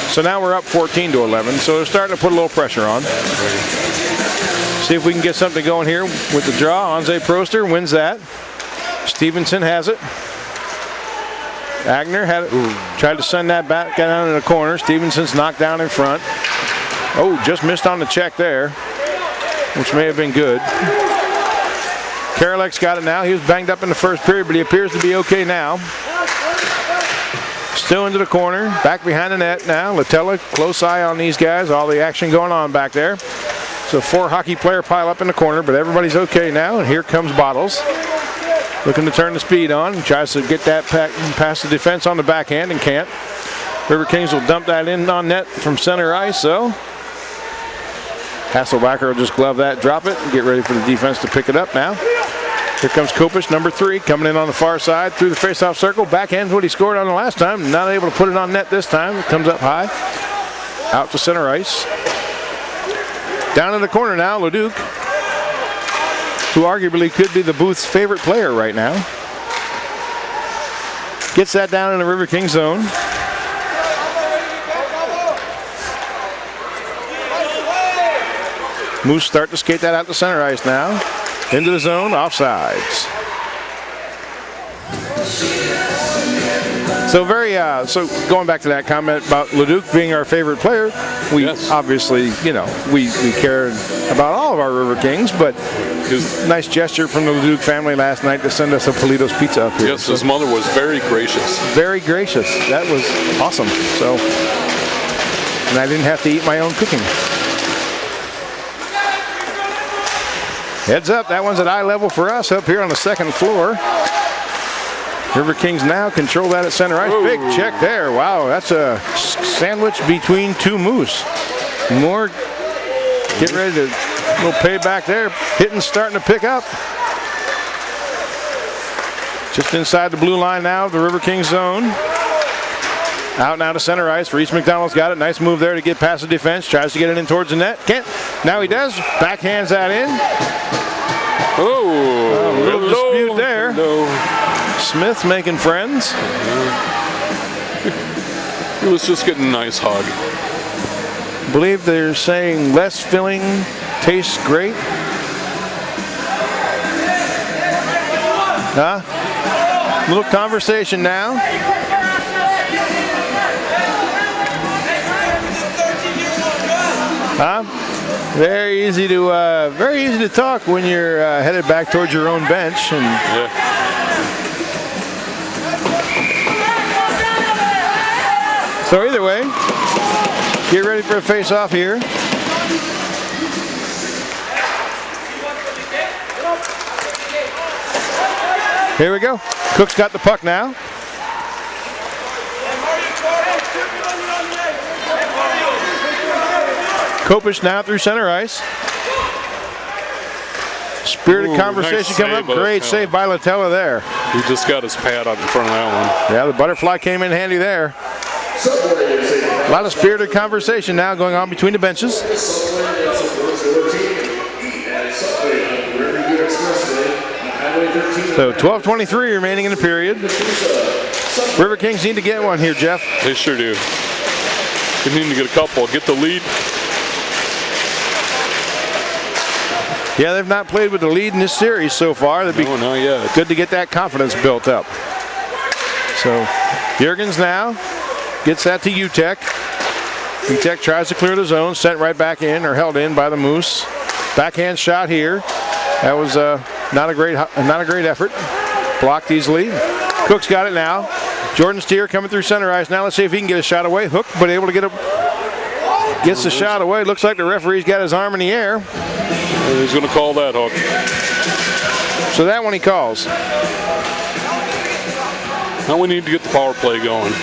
So now we're up 14 to 11. So they're starting to put a little pressure on. See if we can get something going here with the draw. Anze Proster wins that. Stevenson has it. Agner had it. Tried to send that back down in the corner. Stevenson's knocked down in front. Oh, just missed on the check there, which may have been good. Karolek's got it now. He was banged up in the first period, but he appears to be okay now. Still into the corner, back behind the net now. Latella, close eye on these guys, all the action going on back there. So 4 hockey player pile up in the corner, but everybody's okay now, and here comes Bottles. Looking to turn the speed on, tries to get that past the defense on the backhand and can't. Riverkings will dump that in on net from center ice, so Hasselbacher will just glove that, drop it, and get ready for the defense to pick it up now. Here comes Kopish, number 3, coming in on the far side through the faceoff circle. Backhands what he scored on the last time. Not able to put it on net this time. It comes up high. Out to center ice. Down in the corner now, Leduc, who arguably could be the booth's favorite player right now. Gets that down in the Riverkings zone. Moose start to skate that out to center ice now. Into the zone, offsides. So so going back to that comment about Leduc being our favorite player, we obviously, we care about all of our Riverkings, but it was a nice gesture from the Leduc family last night to send us a Politos pizza up here. Yes, his mother was very gracious. Very gracious. That was awesome. So, and I didn't have to eat my own cooking. Heads up, that one's at eye level for us up here on the second floor. Riverkings now control that at center ice. Whoa. Big check there. Wow, that's a sandwich between 2 Moose. Moore getting ready to, a little payback there. Hitting starting to pick up. Just inside the blue line now, the Riverkings zone. Out now to center ice. Reese McDonald's got it. Nice move there to get past the defense. Tries to get it in towards the net. Can't. Now he does. Backhands that in. Oh, a little dispute there. Smith making friends. He was just getting a nice hug. I believe they're saying less filling tastes great. Little conversation now. Very easy to talk when you're headed back towards your own bench. And so either way, get ready for a face-off here. Here we go. Cook's got the puck now. Kopish now through center ice. Spirited conversation coming up. Great save by Latella there. He just got his pad up in front of that one. Yeah, the butterfly came in handy there. A lot of spirited conversation now going on between the benches. So 12:23 remaining in the period. Riverkings need to get one here, Jeff. They sure do. They need to get a couple. Get the lead. Yeah, they've not played with the lead in this series so far. That'd be not yet. Good to get that confidence built up. So Jurgens now gets that to UTEC. UTEC tries to clear the zone, sent right back in or held in by the Moose. Backhand shot here. That was not a great effort. Blocked easily. Cook's got it now. Jordan Steer coming through center ice. Now let's see if he can get a shot away. Hook, but able to gets the shot away. Looks like the referee's got his arm in the air. He's going to call that hook. So that one he calls. Now we need to get the power play going.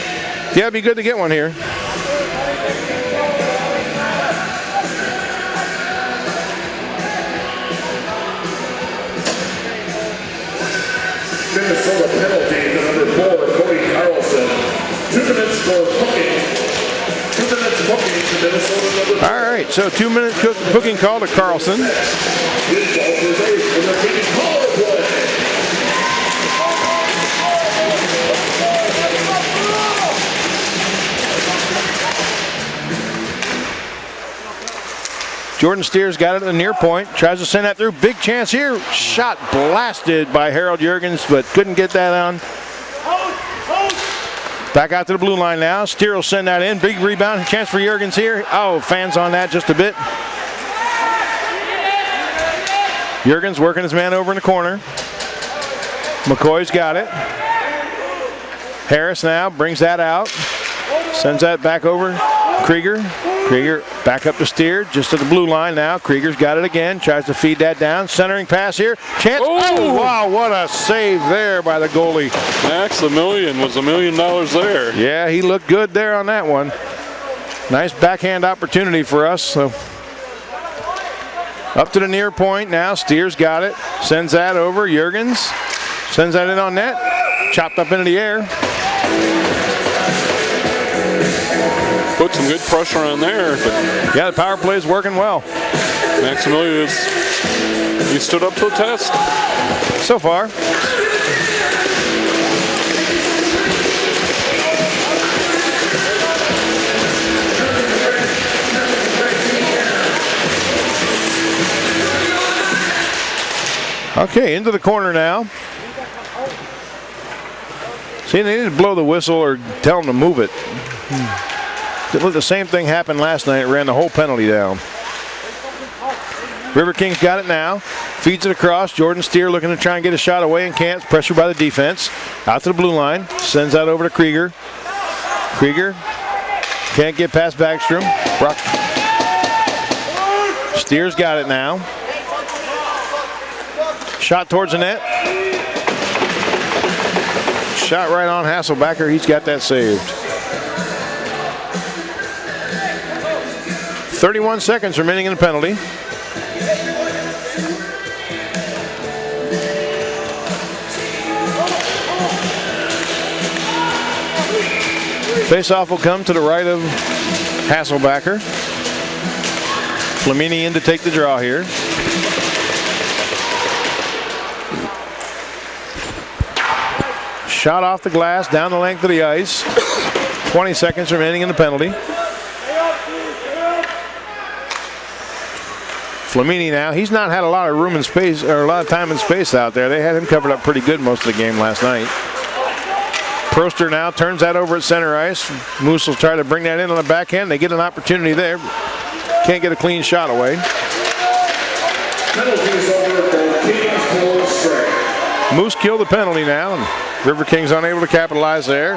Yeah, it'd be good to get one here. Minnesota penalty to number 4, Cody Carlson. 2 minutes for hooking. 2 minutes hooking to Minnesota number 4. All right, so 2-minute hooking call to Carlson. Jordan Steers got it at the near point. Tries to send that through. Big chance here. Shot blasted by Harold Jurgens, but couldn't get that on. Back out to the blue line now. Steer will send that in. Big rebound. Chance for Jurgens here. Oh, fans on that just a bit. Jurgens working his man over in the corner. McCoy's got it. Harris now brings that out. Sends that back over. Krieger. Krieger back up to Steer, just to the blue line now. Krieger's got it again, tries to feed that down. Centering pass here. Chance. Oh, wow, what a save there by the goalie. Max the million was $1 million there. Yeah, he looked good there on that one. Nice backhand opportunity for us. So up to the near point now. Steer's got it. Sends that over. Jurgens sends that in on net. Chopped up into the air. Put some good pressure on there, but yeah, the power play is working well. Maximilian he stood up to the test so far. Okay, into the corner now. See, they need to blow the whistle or tell them to move it. The same thing happened last night. It ran the whole penalty down. Riverkings got it now. Feeds it across. Jordan Steer looking to try and get a shot away and can't. Pressure by the defense. Out to the blue line. Sends that over to Krieger. Krieger can't get past Backstrom. Steer's got it now. Shot towards the net. Shot right on Hasselbacher. He's got that saved. 31 seconds remaining in the penalty. Face-off will come to the right of Hasselbacher. Flamini in to take the draw here. Shot off the glass, down the length of the ice. 20 seconds remaining in the penalty. Flamini now. He's not had a lot of room and space, or a lot of time and space out there. They had him covered up pretty good most of the game last night. Proster now turns that over at center ice. Moose will try to bring that in on the backhand. They get an opportunity there. Can't get a clean shot away. Penalties over for Kings pull strike. Moose killed the penalty now, and River Kings unable to capitalize there.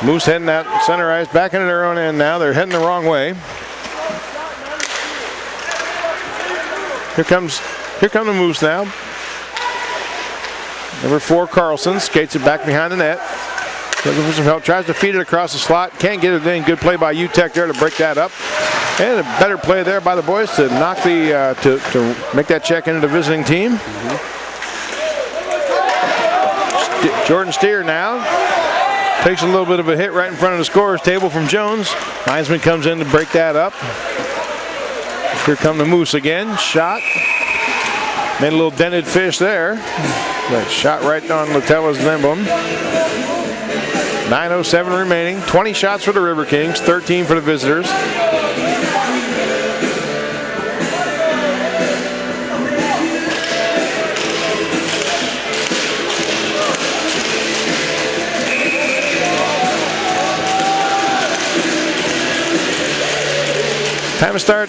Moose heading that center ice back into their own end now. They're heading the wrong way. Here come the Moose now. Number 4, Carlson, skates it back behind the net. Looking for some help, tries to feed it across the slot. Can't get it in. Good play by UTEC there to break that up. And a better play there by the boys to knock the, to make that check into the visiting team. Jordan Steer now takes a little bit of a hit right in front of the scorer's table from Jones. Heinzman comes in to break that up. Here come the Moose again. Shot. Made a little dented fish there. But shot right on Latella's emblem. 9:07 remaining. 20 shots for the River Kings, 13 for the visitors. Time to start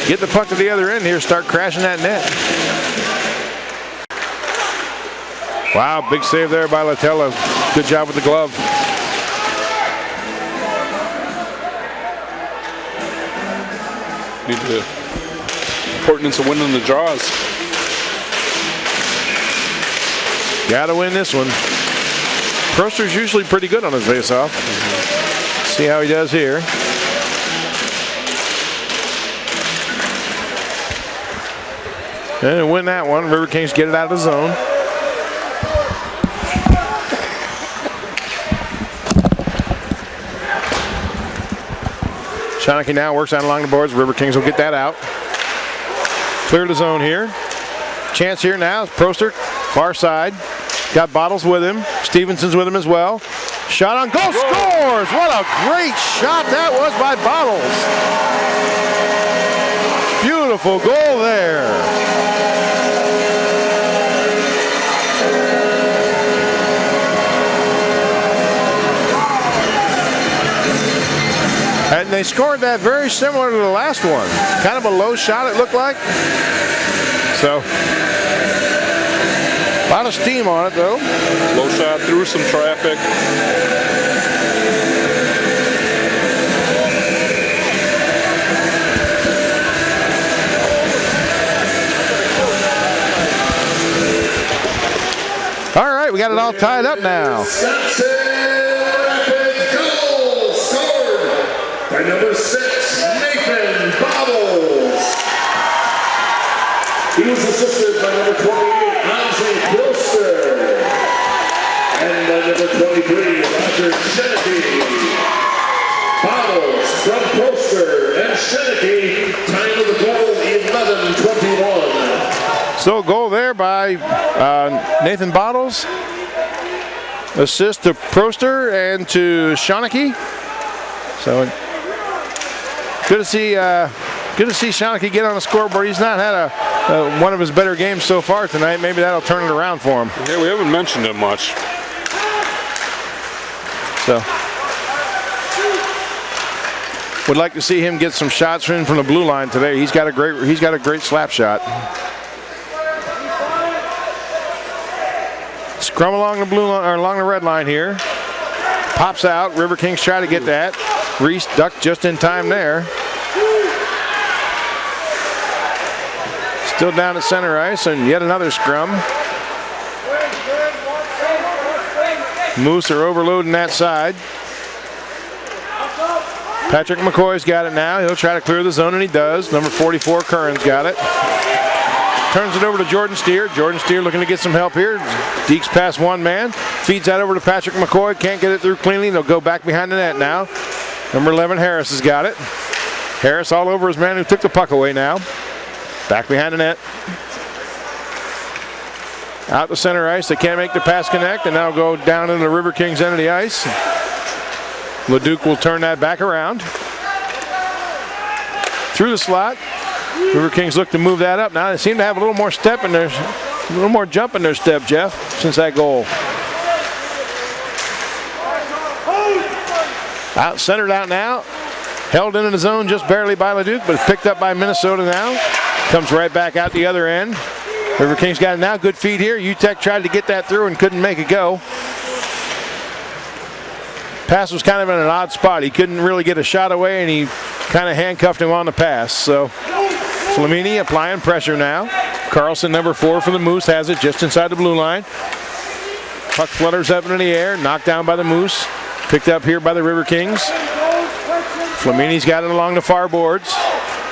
get the puck to the other end here, start crashing that net. Wow, big save there by Latella. Good job with the glove. Need the importance of winning the draws. Got to win this one. Proster's usually pretty good on his face-off. See how he does here. And win that one. River Kings get it out of the zone. Shaneke now works out along the boards. River Kings will get that out. Clear the zone here. Chance here now. Proster, far side. Got Bottles with him. Stevenson's with him as well. Shot on goal. Scores! What a great shot that was by Bottles. Beautiful goal there. And they scored that very similar to the last one. Kind of a low shot, it looked like. So, a lot of steam on it, though. Low shot through some traffic. All right, we got it all tied up now. By number 6, Nathan Bottles. He was assisted by number 28, Andre Proster. And by number 23, Roger Sheneke. Bottles from Proster and Sheneke. Time of the goal, 11:21. So a goal there by Nathan Bottles. Assist to Proster and to Shaneke. So good to see Shaneke get on the scoreboard. He's not had one of his better games so far tonight. Maybe that'll turn it around for him. Yeah, we haven't mentioned him much. So would like to see him get some shots in from the blue line today. He's got a great slap shot. Scrum along the blue line, or along the red line here. Pops out. River Kings try to get that. Reese ducked just in time there. Still down at center ice, and yet another scrum. Moose are overloading that side. Patrick McCoy's got it now. He'll try to clear the zone, and he does. Number 44, Curran's got it. Turns it over to Jordan Steer. Jordan Steer looking to get some help here. Deeks past one man. Feeds that over to Patrick McCoy. Can't get it through cleanly. They'll go back behind the net now. Number 11, Harris has got it. Harris all over his man who took the puck away now. Back behind the net. Out to center ice. They can't make the pass connect, and now go down into the River Kings end of the ice. Leduc will turn that back around. through the slot. Riverkings look to move that up. Now they seem to have a little more step in their, a little more jump in their step, Jeff, since that goal. Out centered out now. Held into the zone just barely by Leduc, but it's picked up by Minnesota now. Comes right back out the other end. Riverkings got it now. Good feed here. UTEC tried to get that through and couldn't make it go. Pass was kind of in an odd spot. He couldn't really get a shot away, and he kind of handcuffed him on the pass. So Flamini applying pressure now. Carlson, number 4 for the Moose, has it just inside the blue line. Puck flutters up into the air, knocked down by the Moose. Picked up here by the Riverkings. Flamini's got it along the far boards.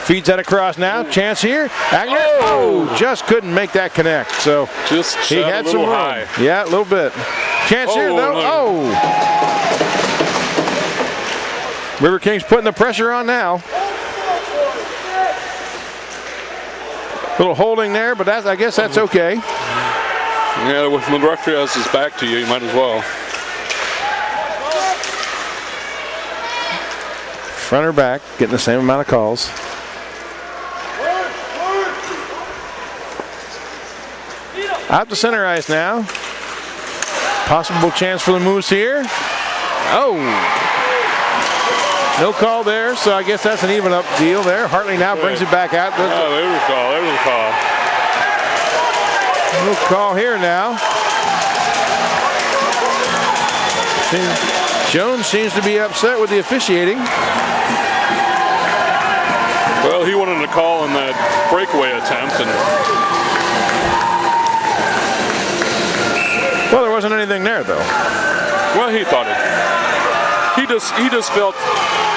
Feeds that across now. Chance here. Agner. Oh, just couldn't make that connect. So just he had some room. High. Yeah, a little bit. Chance here though. Oh. Riverkings putting the pressure on now. Little holding there, but I guess that's okay. Yeah, when the referee has his back to you, you might as well. Front or back, getting the same amount of calls. Out to center ice now. Possible chance for the Moose here. Oh! No call there, so I guess that's an even up deal there. Hartley now brings it back out. Oh, there was a call, there was a call. No call here now. Jones seems to be upset with the officiating. Well, he wanted to call on that breakaway attempt, and well, there wasn't anything there though. Well, he thought it. He just felt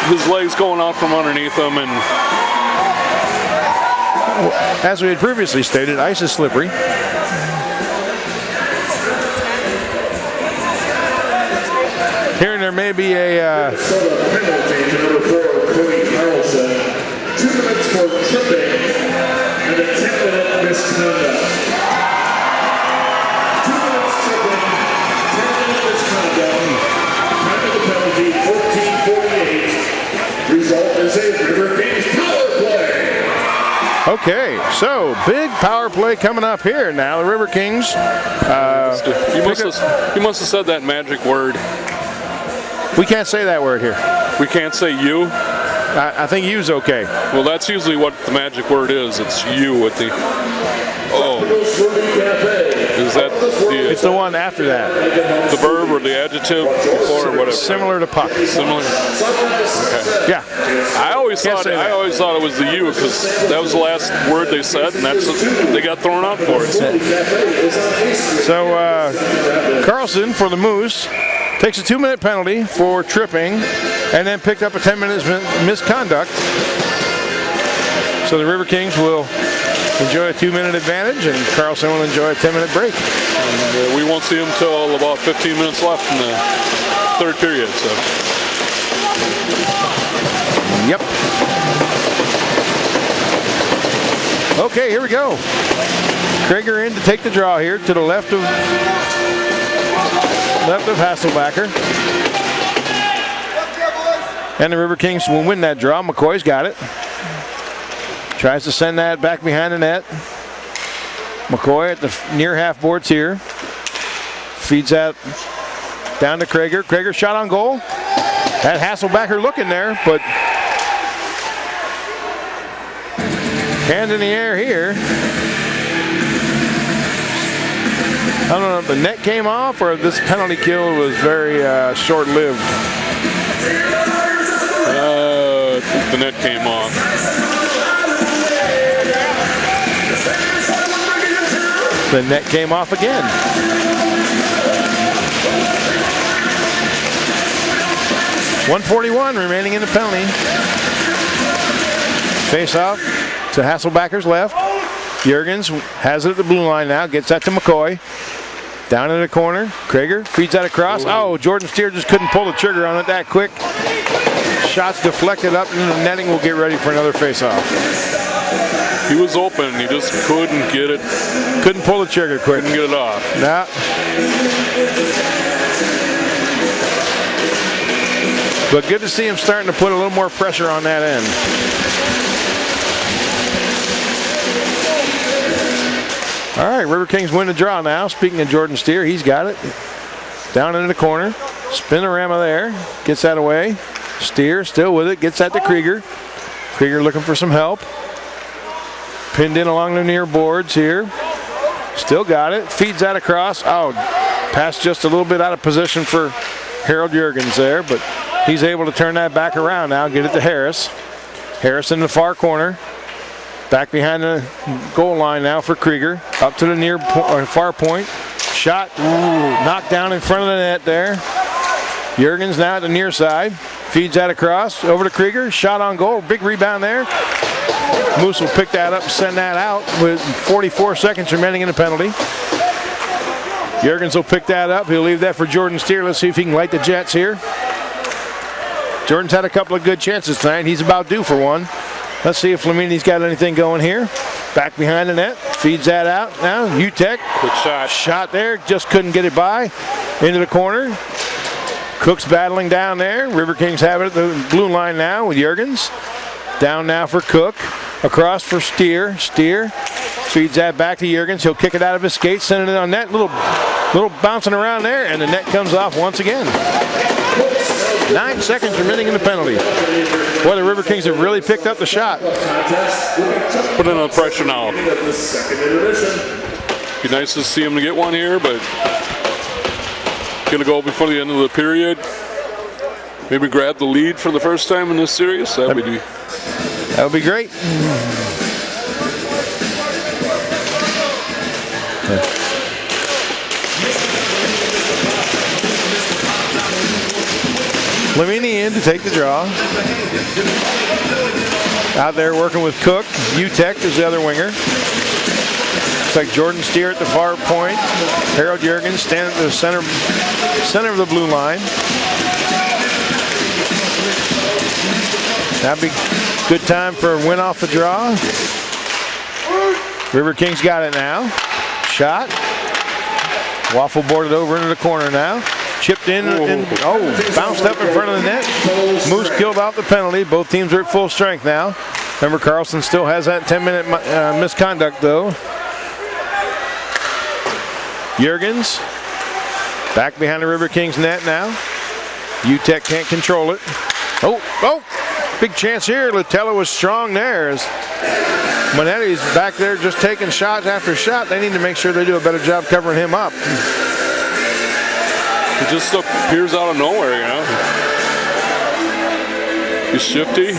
his legs going out from underneath him, and as we had previously stated, ice is slippery. Here and there may be a penalty to number 4, Cody Carlson. 2 minutes for tripping and a 10-minute misconduct. 2 minutes tripping, 10-minute misconduct. Time of the penalty, 14:48. Result is a Riverkings power play. okay, so big power play coming up here now. The Riverkings. he must have said that magic word. We can't say that word here. We can't say you. I think you's okay. Well, that's usually what the magic word is. It's you with the. Oh. Is that It's the one after that. the verb or the adjective before or whatever? Similar to puck. Similar. Okay. Yeah. I always thought it was the you because that was the last word they said, and that's they got thrown out for it. So Carlson for the Moose takes a 2-minute penalty for tripping and then picked up a 10-minute misconduct. So the Riverkings will enjoy a 2-minute advantage and Carlson will enjoy a 10-minute break. And, we won't see him until about 15 minutes left in the third period. So. Yep. Okay, here we go. Krager in to take the draw here to the left of Hasselbacher. And the Riverkings will win that draw. McCoy's got it. Tries to send that back behind the net. McCoy at the near half boards here. Feeds that down to Krager. Krager shot on goal. Had Hasselbacher looking there, but hand in the air here. I don't know if the net came off or if this penalty kill was very short-lived. I think the net came off. The net came off again. .141 remaining in the penalty. Face off to Hasselbacher's left. Jurgens has it at the blue line now. Gets that to McCoy. Down in the corner. Krager feeds that across. Oh, Jordan Steer just couldn't pull the trigger on it that quick. Shots deflected up and the netting will get ready for another face-off. He was open. He just couldn't get it. Couldn't pull the trigger quick. Couldn't get it off. Nah. But good to see him starting to put a little more pressure on that end. All right, River Kings win the draw now. Speaking of Jordan Steer, he's got it. Down into the corner. Spinorama there. Gets that away. Steer still with it. Gets that to Krieger. Krieger looking for some help. Pinned in along the near boards here. Still got it. Feeds that across. Oh, pass just a little bit out of position for Harold Juergens there, but he's able to turn that back around now. Get it to Harris. Harris in the far corner. Back behind the goal line now for Krieger. Up to the near far point. Shot. Ooh, knocked down in front of the net there. Juergens now at the near side. Feeds that across. Over to Krieger. Shot on goal. Big rebound there. Moose will pick that up and send that out with 44 seconds remaining in the penalty. Juergens will pick that up. He'll leave that for Jordan Steer. Let's see if he can light the Jets here. Jordan's had a couple of good chances tonight. He's about due for one. Let's see if Flamini's got anything going here. Back behind the net. Feeds that out now. Utek. Quick shot. Shot there. Just couldn't get it by. Into the corner. Cook's battling down there. River Kings have it at the blue line now with Juergens. Down now for Cook. Across for Steer. Steer feeds that back to Juergens. He'll kick it out of his skates, sending it on net. Little bouncing around there, and the net comes off once again. 9 seconds remaining in the penalty. Boy, the River Kings have really picked up the shot. Put in the pressure now. Be nice to see him to get one here, but gonna go before the end of the period. Maybe grab the lead for the first time in this series. That would be great. Flamini in to take the draw. Out there working with Cook. Utek is the other winger. Looks like Jordan Steer at the far point. Harold Juergens standing at the center of the blue line. That'd be good time for a win off the draw. River Kings got it now. Shot. Waffle boarded over into the corner now. Chipped in and bounced up in front of the net. Moose killed off the penalty. Both teams are at full strength now. Remember, Carlson still has that 10-minute misconduct though. Juergens back behind the River Kings net now. Utek can't control it. Oh, big chance here. Latella was strong there. As Monetti's back there just taking shot after shot. They need to make sure they do a better job covering him up. He just appears out of nowhere, you know. He's shifty.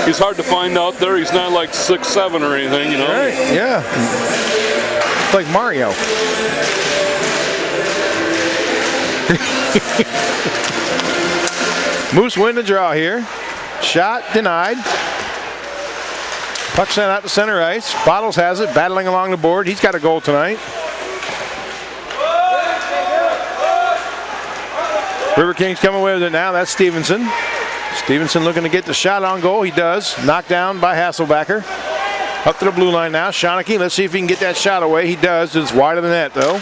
He's hard to find out there. He's not like 6'7" or anything, you know. Right, yeah. It's like Mario. Moose win the draw here. Shot denied. Puck sent out to center ice. Bottles has it, battling along the board. He's got a goal tonight. River Kings coming away with it now. That's Stevenson. Stevenson looking to get the shot on goal. He does. Knocked down by Hasselbacher. Up to the blue line now. Schonecke, let's see if he can get that shot away. He does. It's wide of the net though.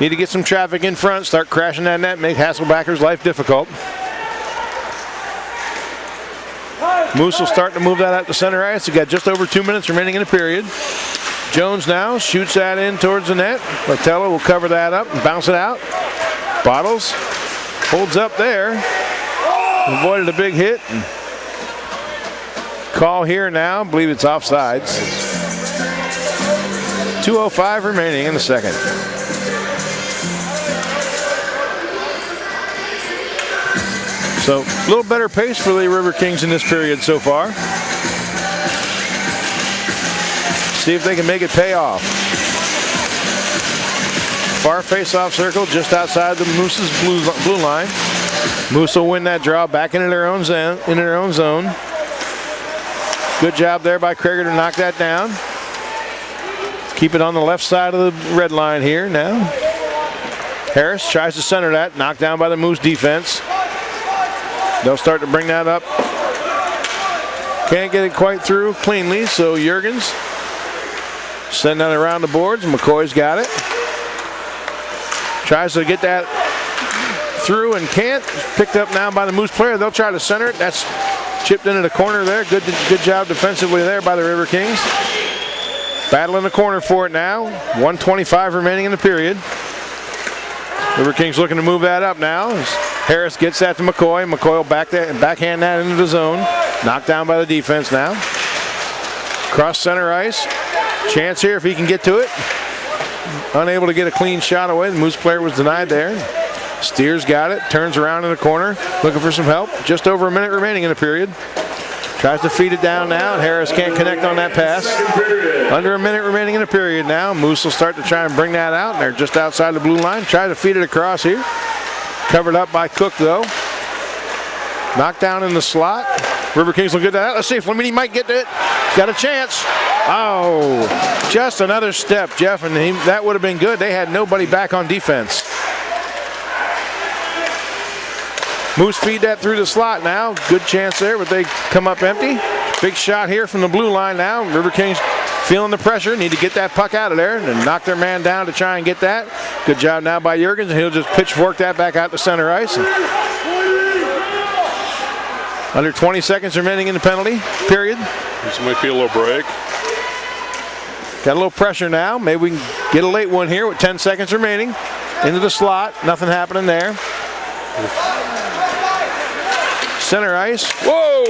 Need to get some traffic in front. Start crashing that net. Make Hasselbacher's life difficult. Moose will start to move that out to center ice. We got just over 2 minutes remaining in the period. Jones now shoots that in towards the net. Latella will cover that up and bounce it out. Bottles holds up there. Avoided a big hit. Call here now. I believe it's offsides. 2:05 remaining in the second. So a little better pace for the River Kings in this period so far. See if they can make it pay off. Far face-off circle just outside the Moose's blue line. Moose will win that draw back into their own zone. Good job there by Krieger to knock that down. Keep it on the left side of the red line here now. Harris tries to center that, knocked down by the Moose defense. They'll start to bring that up. Can't get it quite through cleanly, so Juergens sending that around the boards. McCoy's got it. Tries to get that through and can't. Picked up now by the Moose player. They'll try to center it. That's chipped into the corner there. Good job defensively there by the River Kings. Battle in the corner for it now. 1:25 remaining in the period. Riverkings looking to move that up now. As Harris gets that to McCoy. McCoy will backhand that into the zone. Knocked down by the defense now. Cross center ice. Chance here if he can get to it. Unable to get a clean shot away. The Moose player was denied there. Steers got it. Turns around in the corner. Looking for some help. Just over a minute remaining in the period. Tries to feed it down now, and Harris can't connect on that pass. Under a minute remaining in the period now. Moose will start to try and bring that out, and they're just outside the blue line. Try to feed it across here. Covered up by Cook, though. Knocked down in the slot. Riverkings will get that. Let's see if Flamini might get to it. Got a chance. Oh, just another step, Jeff, and that would have been good. They had nobody back on defense. Moose feed that through the slot now. Good chance there, but they come up empty. Big shot here from the blue line now. Riverkings feeling the pressure. Need to get that puck out of there and knock their man down to try and get that. Good job now by Jurgens, and he'll just pitchfork that back out to center ice. Under 20 seconds remaining in the penalty period. This might be a little break. Got a little pressure now. Maybe we can get a late one here with 10 seconds remaining. Into the slot. Nothing happening there. Center ice. Whoa!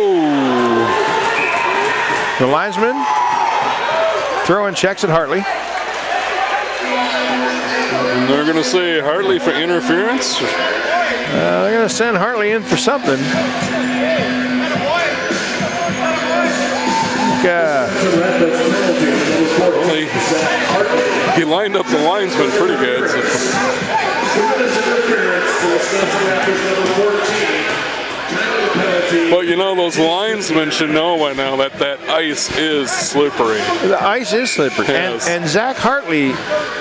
The linesman throwing checks at Hartley. And they're going to say Hartley for interference. They're going to send Hartley in for something. He lined up the linesman pretty good. So. But you know, those linesmen should know by now that that ice is slippery. The ice is slippery. Yes. And Zach Hartley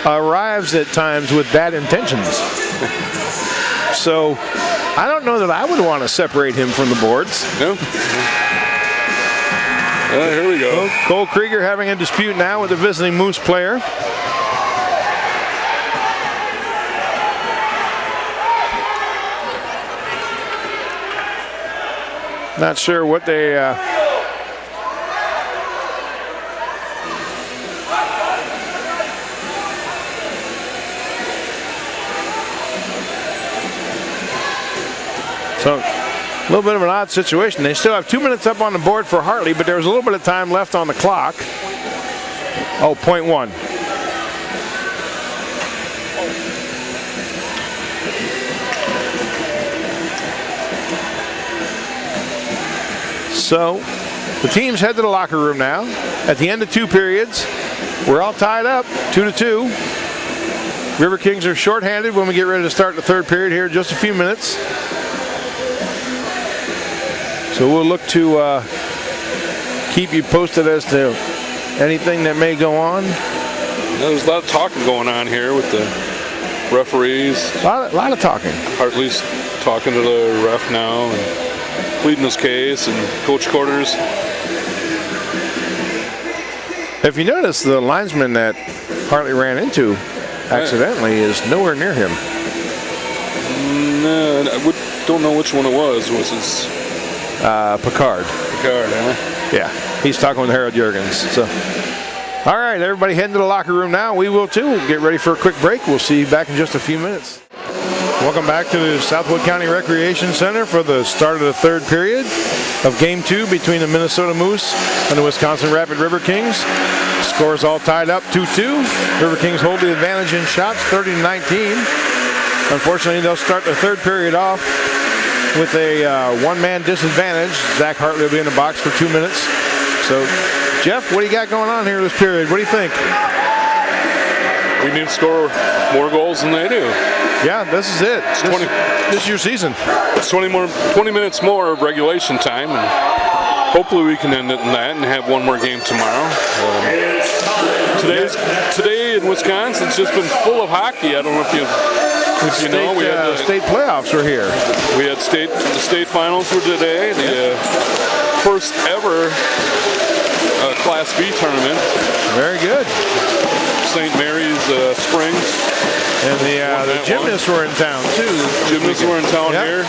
arrives at times with bad intentions. So I don't know that I would want to separate him from the boards. No. Here we go. Cole Krieger having a dispute now with the visiting Moose player. Not sure what they so a little bit of an odd situation. They still have 2 minutes up on the board for Hartley, but there was a little bit of time left on the clock. Oh, .1. So the teams head to the locker room now. At the end of 2 periods, we're all tied up, 2-2. Riverkings are shorthanded when we get ready to start the third period here in just a few minutes. So we'll look to keep you posted as to anything that may go on. There's a lot of talking going on here with the referees. A lot of talking. Hartley's talking to the ref now and pleading his case in coach quarters. If you notice, the linesman that Hartley ran into accidentally is nowhere near him. No, I don't know which one it was. Was his Picard, huh? Yeah, he's talking with Harold Jurgens. So, all right, everybody heading to the locker room now. We will too. We'll get ready for a quick break. We'll see you back in just a few minutes. Welcome back to the Southwood County Recreation Center for the start of the third period of Game 2 between the Minnesota Moose and the Wisconsin Rapid Riverkings. Scores all tied up 2-2. Riverkings hold the advantage in shots, 30-19. Unfortunately, they'll start the third period off with a one-man disadvantage. Zach Hartley will be in the box for 2 minutes. So, Jeff, what do you got going on here this period? What do you think? We need to score more goals than they do. Yeah, this is it. This is your season. It's 20 minutes more of regulation time, and hopefully we can end it in that and have one more game tomorrow. Today in Wisconsin, it's just been full of hockey. I don't know if you know, we had the state playoffs were here. We had the state finals were today. The first ever Class B tournament. Very good. St. Mary's Springs. And the gymnasts were in town too. Gymnasts were in town here.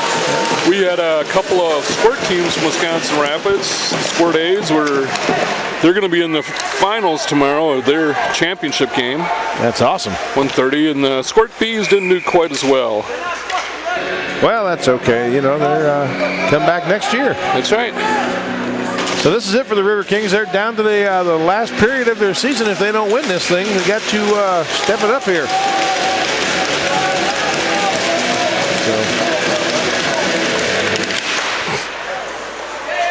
We had a couple of squirt teams from Wisconsin Rapids. Squirt A's were They're going to be in the finals tomorrow of their championship game. That's awesome. 1:30, and the Squirt Bees didn't do quite as well. Well, that's okay. You know, they're come back next year. That's right. So this is it for the Riverkings. They're down to the last period of their season. If they don't win this thing, they got to step it up here.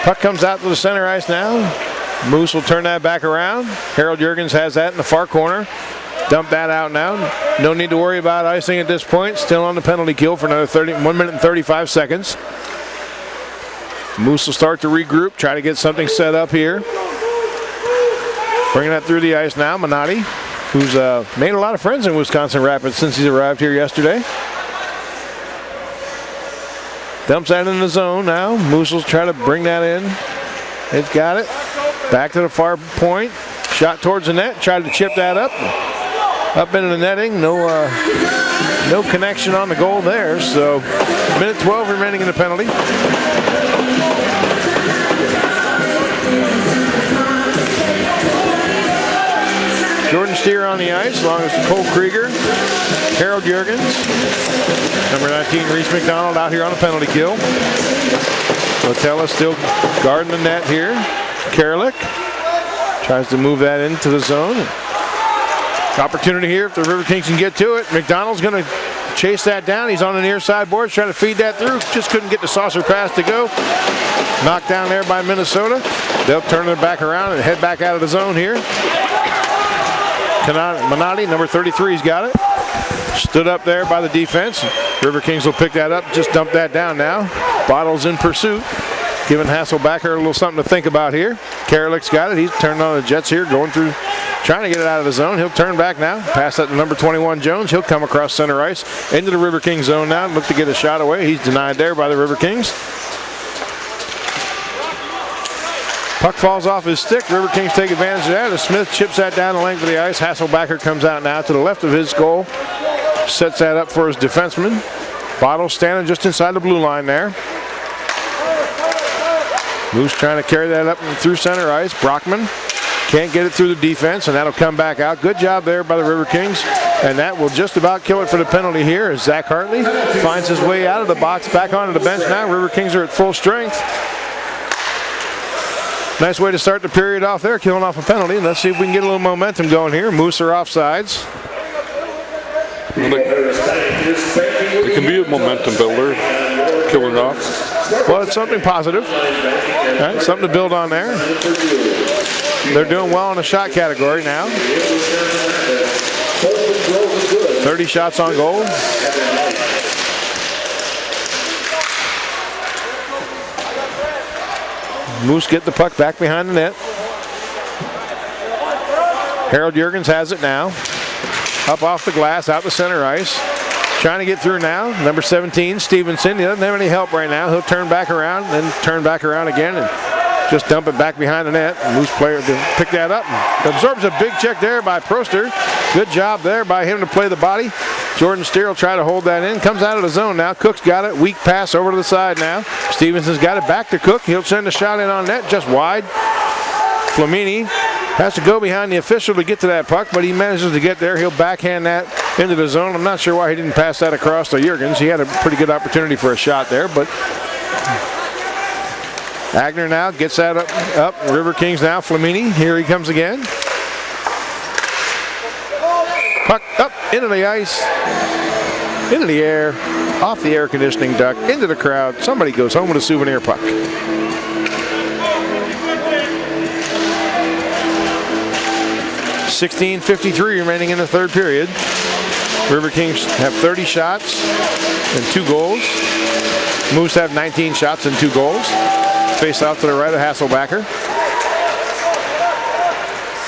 Puck comes out to the center ice now. Moose will turn that back around. Harold Juergens has that in the far corner. Dump that out now. No need to worry about icing at this point. Still on the penalty kill for another 1 minute and 35 seconds. Moose will start to regroup, try to get something set up here. Bringing that through the ice now, Minotti, who's made a lot of friends in Wisconsin Rapids since he's arrived here yesterday. Dumps that in the zone now. Moose will try to bring that in. It's got it. Back to the far point. Shot towards the net. Tried to chip that up. Up into the netting. No connection on the goal there. So minute 12 remaining in the penalty. Jordan Steer on the ice, along with Cole Krieger, Harold Juergens, number 19 Reese McDonald out here on a penalty kill. Lotella still guarding the net here. Karalik tries to move that into the zone. Opportunity here if the Riverkings can get to it. McDonald's going to chase that down. He's on the near side boards trying to feed that through. Just couldn't get the saucer pass to go. Knocked down there by Minnesota. They'll turn it back around and head back out of the zone here. Minotti, number 33's got it. Stood up there by the defense. Riverkings will pick that up, just dump that down now. Bottles in pursuit, giving Hasselbacher a little something to think about here. Karalik's got it. He's turned on the Jets here, going through, trying to get it out of the zone. He'll turn back now. Pass that to number 21 Jones. He'll come across center ice into the Riverkings zone now. Look to get a shot away. He's denied there by the Riverkings. Puck falls off his stick. Riverkings take advantage of that. As Smith chips that down the length of the ice. Hasselbacher comes out now to the left of his goal. Sets that up for his defenseman. Bottle standing just inside the blue line there. Moose trying to carry that up through center ice. Brockman can't get it through the defense, and that'll come back out. Good job there by the Riverkings, and that will just about kill it for the penalty here as Zach Hartley finds his way out of the box, back onto the bench now. Riverkings are at full strength. Nice way to start the period off there, killing off a penalty. Let's see if we can get a little momentum going here. Moose are offsides. It can be a momentum builder, killing it off. Well, it's something positive. All right, something to build on there. They're doing well in the shot category now. 30 shots on goal. Moose get the puck back behind the net. Harold Juergens has it now. Up off the glass, out the center ice. Trying to get through now. Number 17, Stevenson. He doesn't have any help right now. He'll turn back around, then turn back around again, and just dump it back behind the net. Moose player to pick that up. Absorbs a big check there by Proster. Good job there by him to play the body. Jordan Steer will try to hold that in. Comes out of the zone now. Cook's got it. Weak pass over to the side now. Stevenson's got it back to Cook. He'll send a shot in on net, just wide. Flamini has to go behind the official to get to that puck, but he manages to get there. He'll backhand that into the zone. I'm not sure why he didn't pass that across to Juergens. He had a pretty good opportunity for a shot there, but Agner now gets that up. Riverkings now. Flamini. Here he comes again. Puck up into the ice, into the air, off the air conditioning duct, into the crowd. Somebody goes home with a souvenir puck. .53 remaining in the third period. Riverkings have 30 shots and 2 goals. Moose have 19 shots and 2 goals. Face off to the right of Hasselbacher.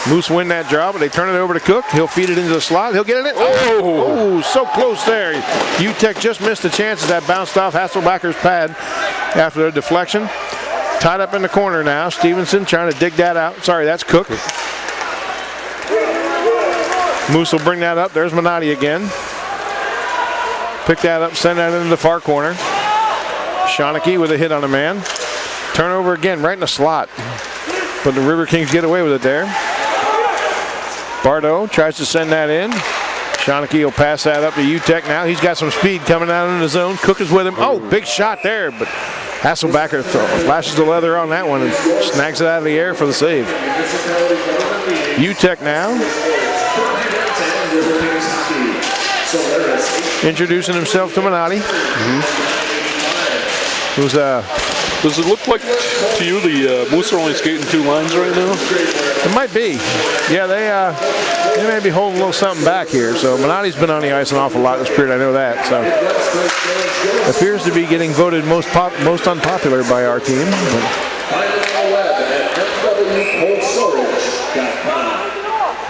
Moose win that draw, but they turn it over to Cook. He'll feed it into the slot. He'll get it in. Oh, so close there. UTEC just missed a chance as that bounced off Hasselbacher's pad after a deflection. Tied up in the corner now. Stevenson trying to dig that out. Sorry, that's Cook. Moose will bring that up. There's Minotti again. Pick that up, send that into the far corner. Schoeneke with a hit on a man. Turnover again, right in the slot. But the River Kings get away with it there. Bardo tries to send that in. Shawnee will pass that up to UTEC now. He's got some speed coming out in the zone. Cook is with him. Oh, big shot there, but Hasselbacher flashes the leather on that one and snags it out of the air for the save. UTEC now. Introducing himself to Minotti. Who's Does it look like to you the Moose are only skating 2 lines right now? It might be. Yeah, they may be holding a little something back here. So Minotti's been on the ice an awful lot this period. I know that. So appears to be getting voted most unpopular by our team.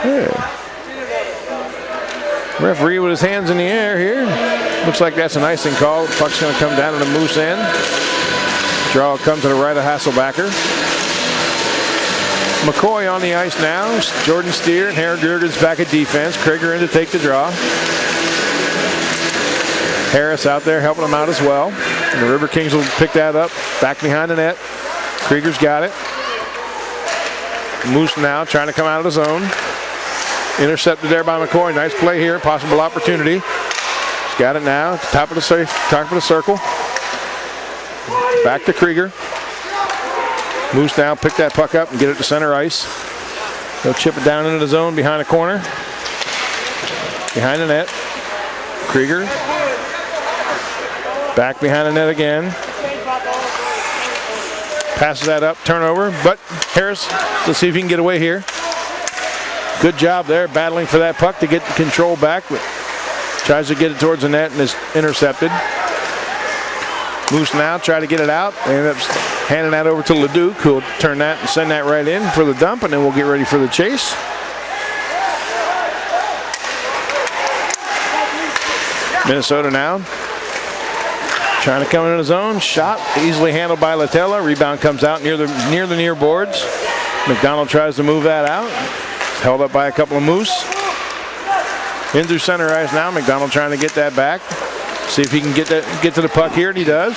Yeah. Referee with his hands in the air here. Looks like that's an icing call. Puck's going to come down to the Moose end. Draw comes to the right of Hasselbacher. McCoy on the ice now. Jordan Steer and Harold Jurgens back at defense. Krieger in to take the draw. Harris out there helping him out as well. And the River Kings will pick that up back behind the net. Krieger's got it. Moose now trying to come out of the zone. Intercepted there by McCoy. Nice play here. Possible opportunity. He's got it now. Top of the circle. Back to Krieger. Moose now pick that puck up and get it to center ice. They'll chip it down into the zone behind the corner. Behind the net. Krieger. Back behind the net again. Passes that up. Turnover. But Harris, let's see if he can get away here. Good job there battling for that puck to get the control back. But tries to get it towards the net and is intercepted. Moose now try to get it out. They end up handing that over to Leduc, who will turn that and send that right in for the dump, and then we'll get ready for the chase. Minnesota now trying to come into the zone. Shot easily handled by Latella. Rebound comes out near the near boards. McDonald tries to move that out. It's held up by a couple of Moose. In through center ice now. McDonald trying to get that back. See if he can get to the puck here, and he does.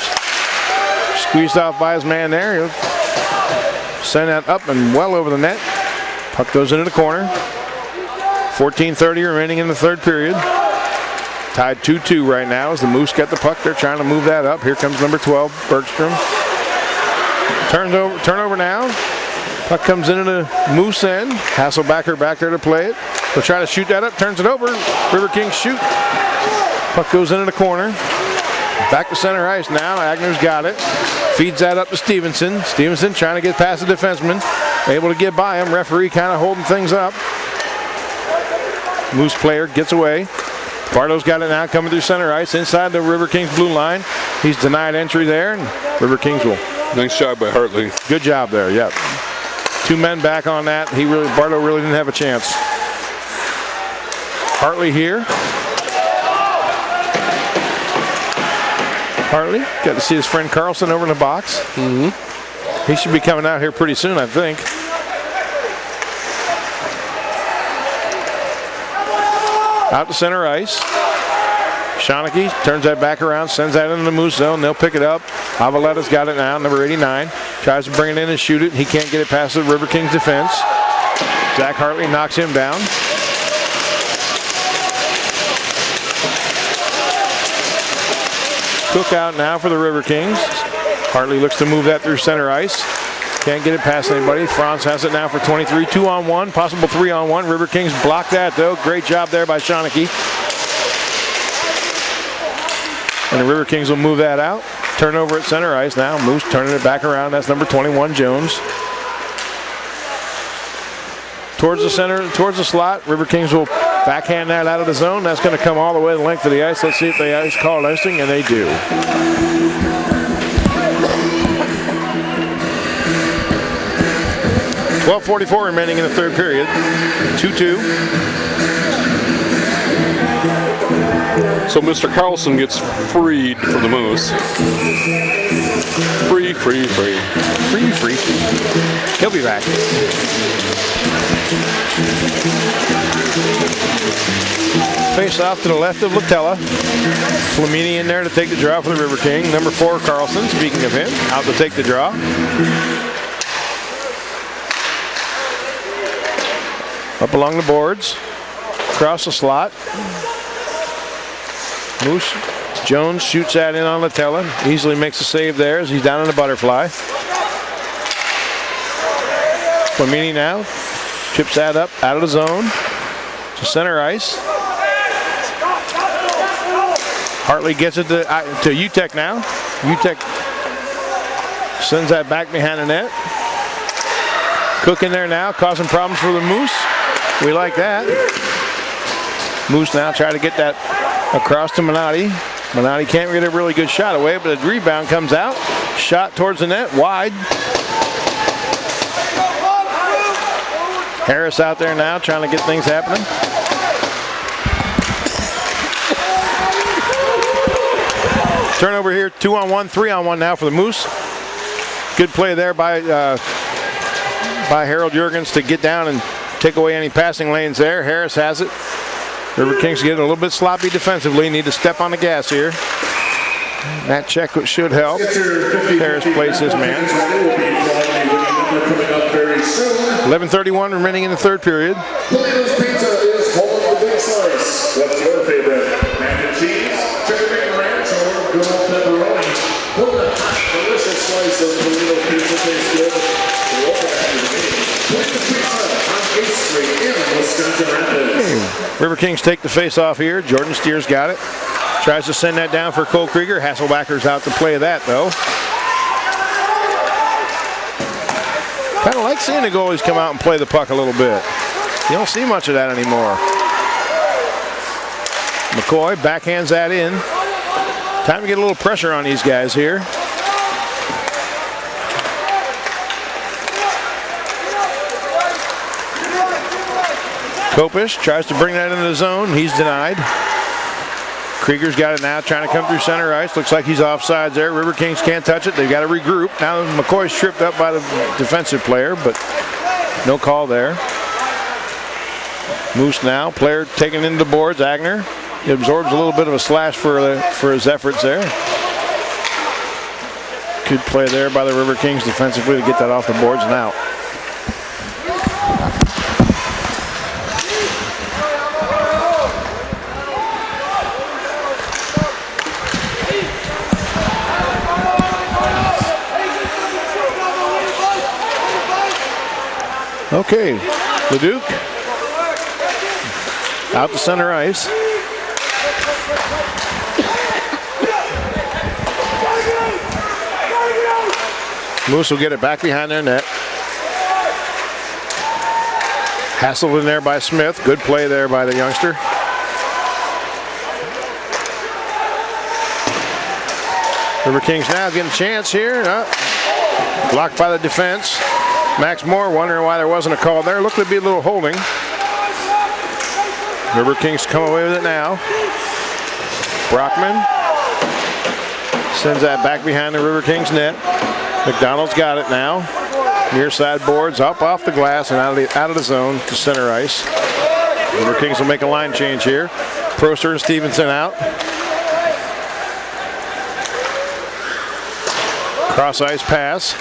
Squeezed off by his man there. He'll send that up and well over the net. Puck goes into the corner. 14:30 remaining in the third period. Tied 2-2 right now as the Moose get the puck. They're trying to move that up. Here comes number 12, Bergstrom. Turnover now. Puck comes into the Moose end. Hasselbacher back there to play it. They'll try to shoot that up. Turns it over. River Kings shoot. Puck goes into the corner. Back to center ice now. Agner's got it. Feeds that up to Stevenson. Stevenson trying to get past the defenseman. Able to get by him. Referee kind of holding things up. Moose player gets away. Bardo's got it now coming through center ice inside the River Kings blue line. He's denied entry there, and River Kings will. Nice job by Hartley. Good job there, yep. 2 men back on that. Bardo really didn't have a chance. Hartley here. Hartley, got to see his friend Carlson over in the box. He should be coming out here pretty soon, I think. Out to center ice. Shawnee turns that back around, sends that into the Moose zone. They'll pick it up. Avaletta's got it now, number 89. Tries to bring it in and shoot it. He can't get it past the River Kings defense. Zach Hartley knocks him down. Cook out now for the River Kings. Hartley looks to move that through center ice. Can't get it past anybody. Franz has it now for 23. 2-on-1, possible 3-on-1. River Kings block that though. Great job there by Shawnee. And the River Kings will move that out. Turnover at center ice now. Moose turning it back around. That's number 21, Jones. Towards the center, towards the slot. River Kings will backhand that out of the zone. That's going to come all the way the length of the ice. Let's see if they call icing, and they do. .12:44 remaining in the third period. 2-2. So Mr. Carlson gets freed for the Moose. Free. Free. He'll be back. Face off to the left of Latella. Flamini in there to take the draw for the River King. Number 4, Carlson, speaking of him, out to take the draw. Up along the boards. Across the slot. Moose Jones shoots that in on Latella. Easily makes a save there as he's down in the butterfly. Flamini now chips that up out of the zone to center ice. Hartley gets it to Utek now. Utek sends that back behind the net. Cook in there now, causing problems for the Moose. We like that. Moose now try to get that across to Minotti. Minotti can't get a really good shot away, but the rebound comes out. Shot towards the net, wide. Harris out there now trying to get things happening. Turnover here, 2-on-1, 3-on-1 now for the Moose. Good play there by Harold Juergens to get down and take away any passing lanes there. Harris has it. Riverkings getting a little bit sloppy defensively. Need to step on the gas here. That check should help. Harris plays his man. 11:31 remaining in the third period. Polito's Pizza is home of the big slice. What's your favorite? Mac and cheese, chicken bacon ranch, or good old pepperoni? Pull the hot, delicious slice of Polito's Pizza tastes good. Roll after the game. Polito's Pizza on 8th Street in Wisconsin Rapids. Riverkings take the face off here. Jordan Steers got it. Tries to send that down for Cole Krieger. Hasselbacker's out to play that though. Kind of like seeing the goalies come out and play the puck a little bit. You don't see much of that anymore. McCoy backhands that in. Time to get a little pressure on these guys here. Kopish tries to bring that into the zone. He's denied. Krieger's got it now, trying to come through center ice. Looks like he's offsides there. Riverkings can't touch it. They've got to regroup. Now McCoy's tripped up by the defensive player, but no call there. Moose now, player taken into the boards. Agner, he absorbs a little bit of a slash for his efforts there. Good play there by the Riverkings defensively to get that off the boards and out. Okay, Leduc out to center ice. Moose will get it back behind their net. Hassled in there by Smith. Good play there by the youngster. Riverkings now getting a chance here. Blocked by the defense. Max Moore wondering why there wasn't a call there. Looked to be a little holding. Riverkings come away with it now. Brockman sends that back behind the Riverkings net. McDonald's got it now. Near side boards up off the glass and out of the zone to center ice. Riverkings will make a line change here. Proster and Stevenson out. Cross ice pass.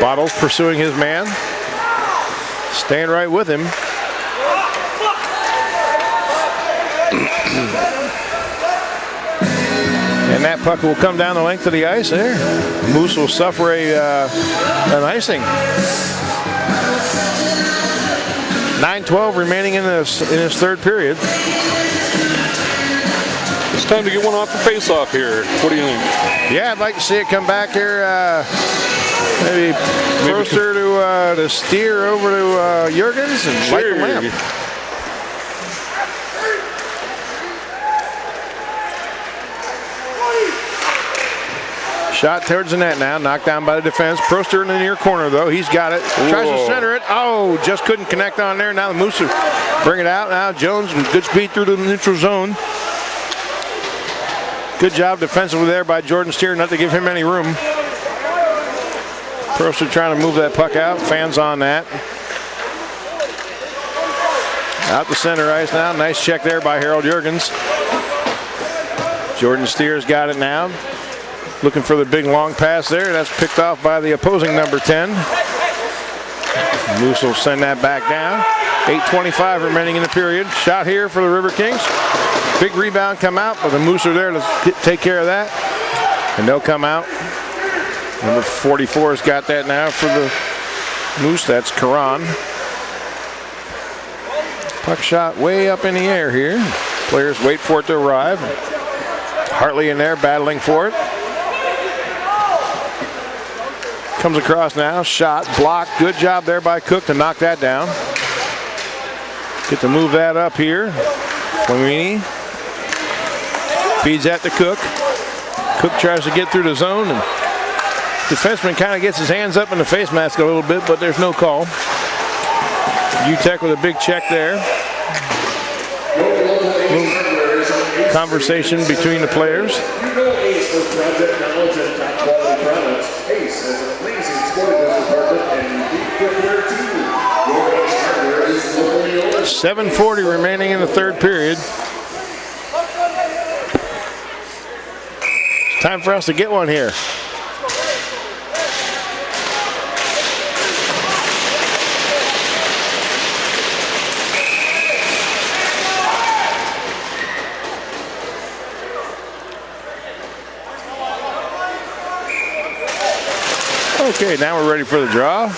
Bottles pursuing his man. Staying right with him. And that puck will come down the length of the ice there. Moose will suffer an icing. 9:12 remaining in his third period. It's time to get one off the face-off here. What do you think? Yeah, I'd like to see it come back here. Maybe Proster to steer over to Juergens and light the lamp. Shot towards the net now, knocked down by the defense. Proster in the near corner though, he's got it. Tries to center it. Oh, just couldn't connect on there. Now the Moose bring it out. Now Jones with good speed through the neutral zone. Good job defensively there by Jordan Steer, not to give him any room. Proster trying to move that puck out. Fans on that. Out the center ice now. Nice check there by Harold Juergens. Jordan Steer's got it now. Looking for the big long pass there. That's picked off by the opposing number 10. Moose will send that back down. 8:25 remaining in the period. Shot here for the Riverkings. Big rebound come out, but the Moose are there to take care of that. And they'll come out. Number 44 has got that now for the Moose. That's Karan. Puck shot way up in the air here. Players wait for it to arrive. Hartley in there battling for it. Comes across now, shot, blocked. Good job there by Cook to knock that down. Get to move that up here. Flamini feeds that to Cook. Cook tries to get through the zone, and defenseman kind of gets his hands up in the face mask a little bit, but there's no call. UTEC with a big check there. Conversation between the players. You know Ace for project knowledge and top quality products. Ace has an amazing sporting goods department and deep footwear too. Your Ace hardware is locally owned. 7:40 remaining in the third period. It's time for us to get one here. Okay, now we're ready for the draw.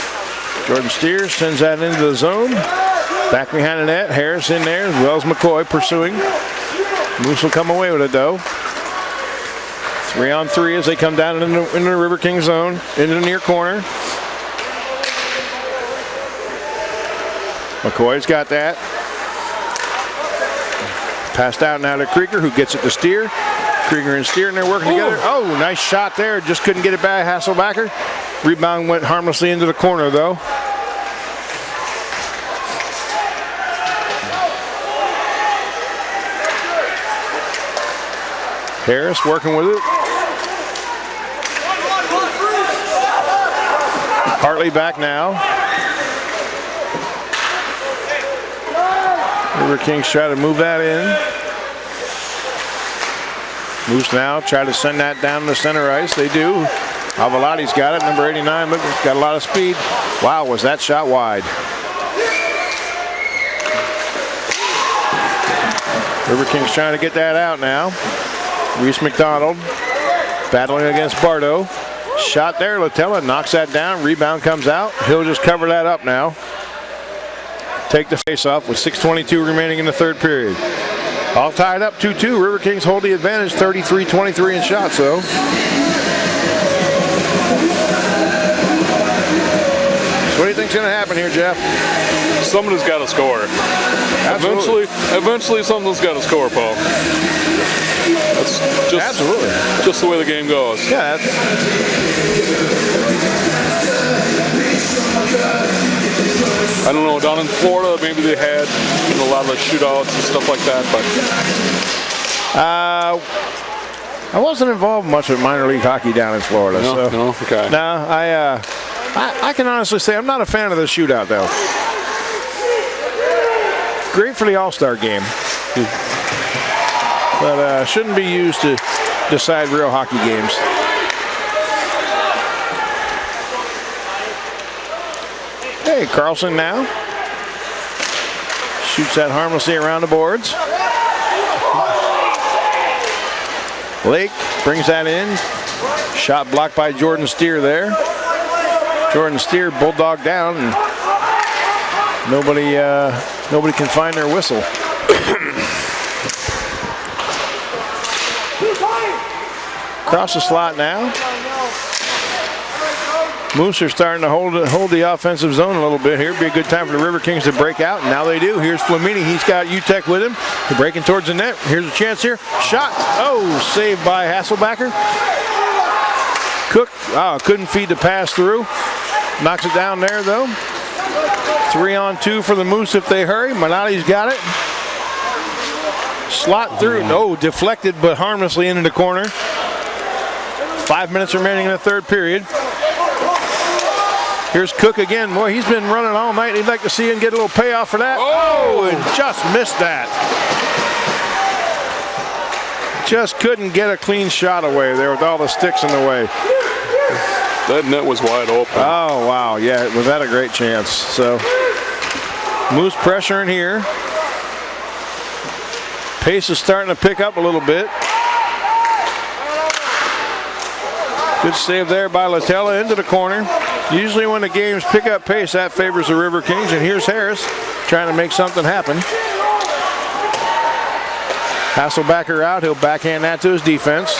Jordan Steers sends that into the zone. Back behind the net, Harris in there, as well as McCoy pursuing. Moose will come away with it though. 3-on-3 as they come down into the River King zone, into the near corner. McCoy's got that. Passed out now to Krieger, who gets it to Steer. Krieger and Steer, and they're working together. Oh, nice shot there. Just couldn't get it by Hasselbacher. Rebound went harmlessly into the corner, though. Harris working with it. Hartley back now. River Kings try to move that in. Moose now try to send that down the center ice. They do. Avalati's got it. Number 89. Look, got a lot of speed. Wow, was that shot wide. River Kings trying to get that out now. Reese McDonald battling against Bardo. Shot there. Latella knocks that down. Rebound comes out. He'll just cover that up now. Take the face-off with 6:22 remaining in the third period. All tied up 2-2. River Kings hold the advantage 33-23 in shots, though. So what do you think's going to happen here, Jeff? Somebody's got to score. Eventually something's got to score, Paul. That's just the way the game goes. Yeah, I don't know, down in Florida, maybe they had a lot of the shootouts and stuff like that, but I wasn't involved much with minor league hockey down in Florida. Okay. I can honestly say I'm not a fan of the shootout, though. Great for the All-Star game, but shouldn't be used to decide real hockey games. Hey, Carlson now shoots that harmlessly around the boards. Lake brings that in. Shot blocked by Jordan Steer there. Jordan Steer bulldog down, and nobody can find their whistle. Across the slot now. Moose are starting to hold the offensive zone a little bit here. Be a good time for the River Kings to break out. And now they do. Here's Flamini. He's got UTEC with him. They're breaking towards the net. Here's a chance here. Shot. Oh, saved by Hasselbacher. Cook couldn't feed the pass through. Knocks it down there, though. 3-on-2 for the Moose if they hurry. Manati's got it. Slot through. No, deflected but harmlessly into the corner. 5 minutes remaining in the third period. Here's Cook again. Boy, he's been running all night. He'd like to see him get a little payoff for that. Oh, and just missed that. Just couldn't get a clean shot away there with all the sticks in the way. That net was wide open. Oh, wow. Yeah, was that a great chance. So, Moose pressuring here. Pace is starting to pick up a little bit. Good save there by Latella into the corner. Usually when the games pick up pace, that favors the Riverkings. And here's Harris trying to make something happen. Hasselbacker out. He'll backhand that to his defense.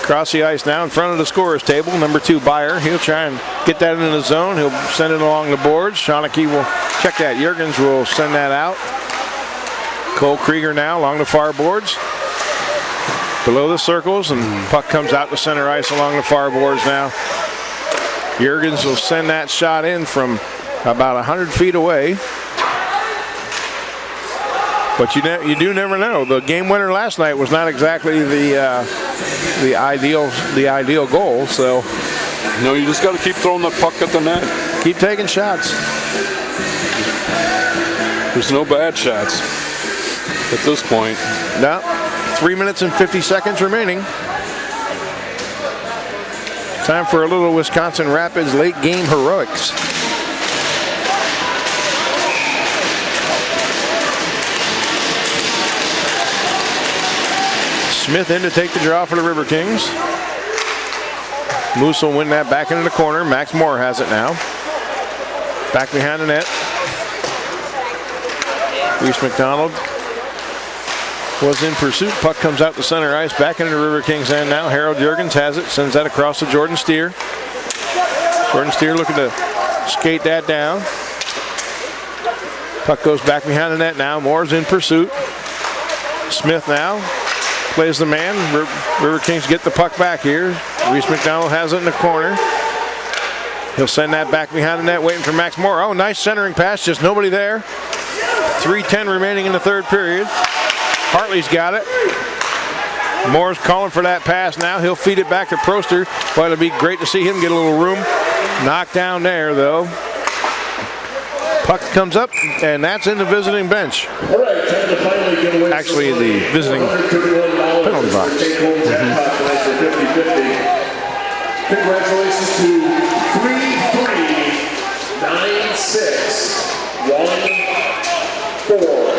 Across the ice now in front of the scorer's table. Number 2, Byer. He'll try and get that into the zone. He'll send it along the boards. Shawnee will check that. Jurgens will send that out. Cole Krieger now along the far boards. Below the circles, and puck comes out to center ice along the far boards now. Jurgens will send that shot in from about 100 feet away. But you do never know. The game winner last night was not exactly the ideal goal. So no, you just got to keep throwing the puck at the net. Keep taking shots. There's no bad shots at this point. No. 3 minutes and 50 seconds remaining. Time for a little Wisconsin Rapids late game heroics. Smith in to take the draw for the Riverkings. Moose will win that back into the corner. Max Moore has it now. Back behind the net. Reese McDonald was in pursuit. Puck comes out to center ice. Back into the Riverkings end now. Harold Jurgens has it. Sends that across to Jordan Steer. Jordan Steer looking to skate that down. Puck goes back behind the net now. Moore's in pursuit. Smith now plays the man. Riverkings get the puck back here. Reese McDonald has it in the corner. He'll send that back behind the net, waiting for Max Moore. Oh, nice centering pass, just nobody there. 3:10 remaining in the third period. Hartley's got it. Moore's calling for that pass now. He'll feed it back to Proster. Well, it'll be great to see him get a little room. Knocked down there, though. Puck comes up, and that's in the visiting bench. Actually, the visiting penalty box. Congratulations to 3-3-9-6-1-4.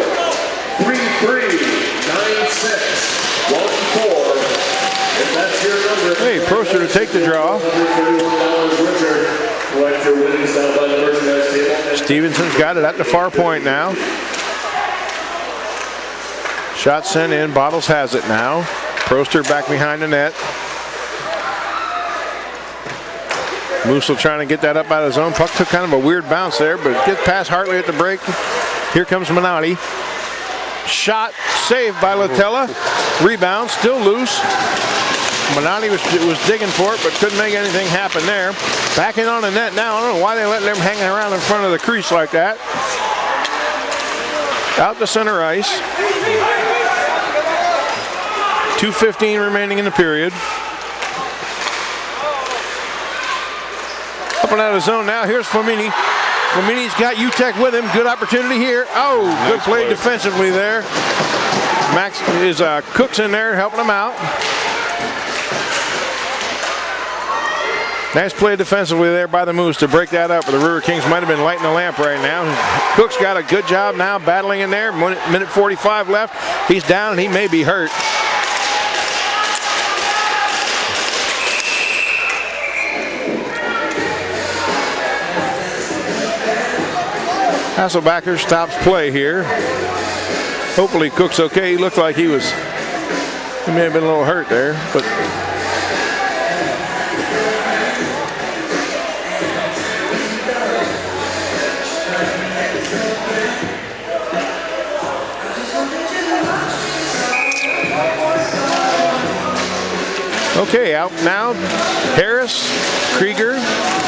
3-3-9-6-1-4. If that's your number. Hey, Proster to take the draw. Stevenson's got it at the far point now. Shot sent in. Bottles has it now. Proster back behind the net. Moose will trying to get that up out of his own. Puck took kind of a weird bounce there, but gets past Hartley at the break. Here comes Minotti. Shot saved by Latella. Rebound still loose. Minotti was digging for it, but couldn't make anything happen there. Backing on the net now. I don't know why they let them hanging around in front of the crease like that. Out to center ice. 2:15 remaining in the period. Up and out of the zone now. Here's Flamini. Flamini's got UTEC with him. Good opportunity here. Oh, good play defensively there. Max is Cook's in there helping him out. Nice play defensively there by the Moose to break that up. But the Riverkings might have been lighting the lamp right now. Cook's got a good job now battling in there. Minute 45 left. He's down and he may be hurt. Hasselbacker stops play here. Hopefully Cook's okay. He looked like he may have been a little hurt there, but okay, out now. Harris, Krieger,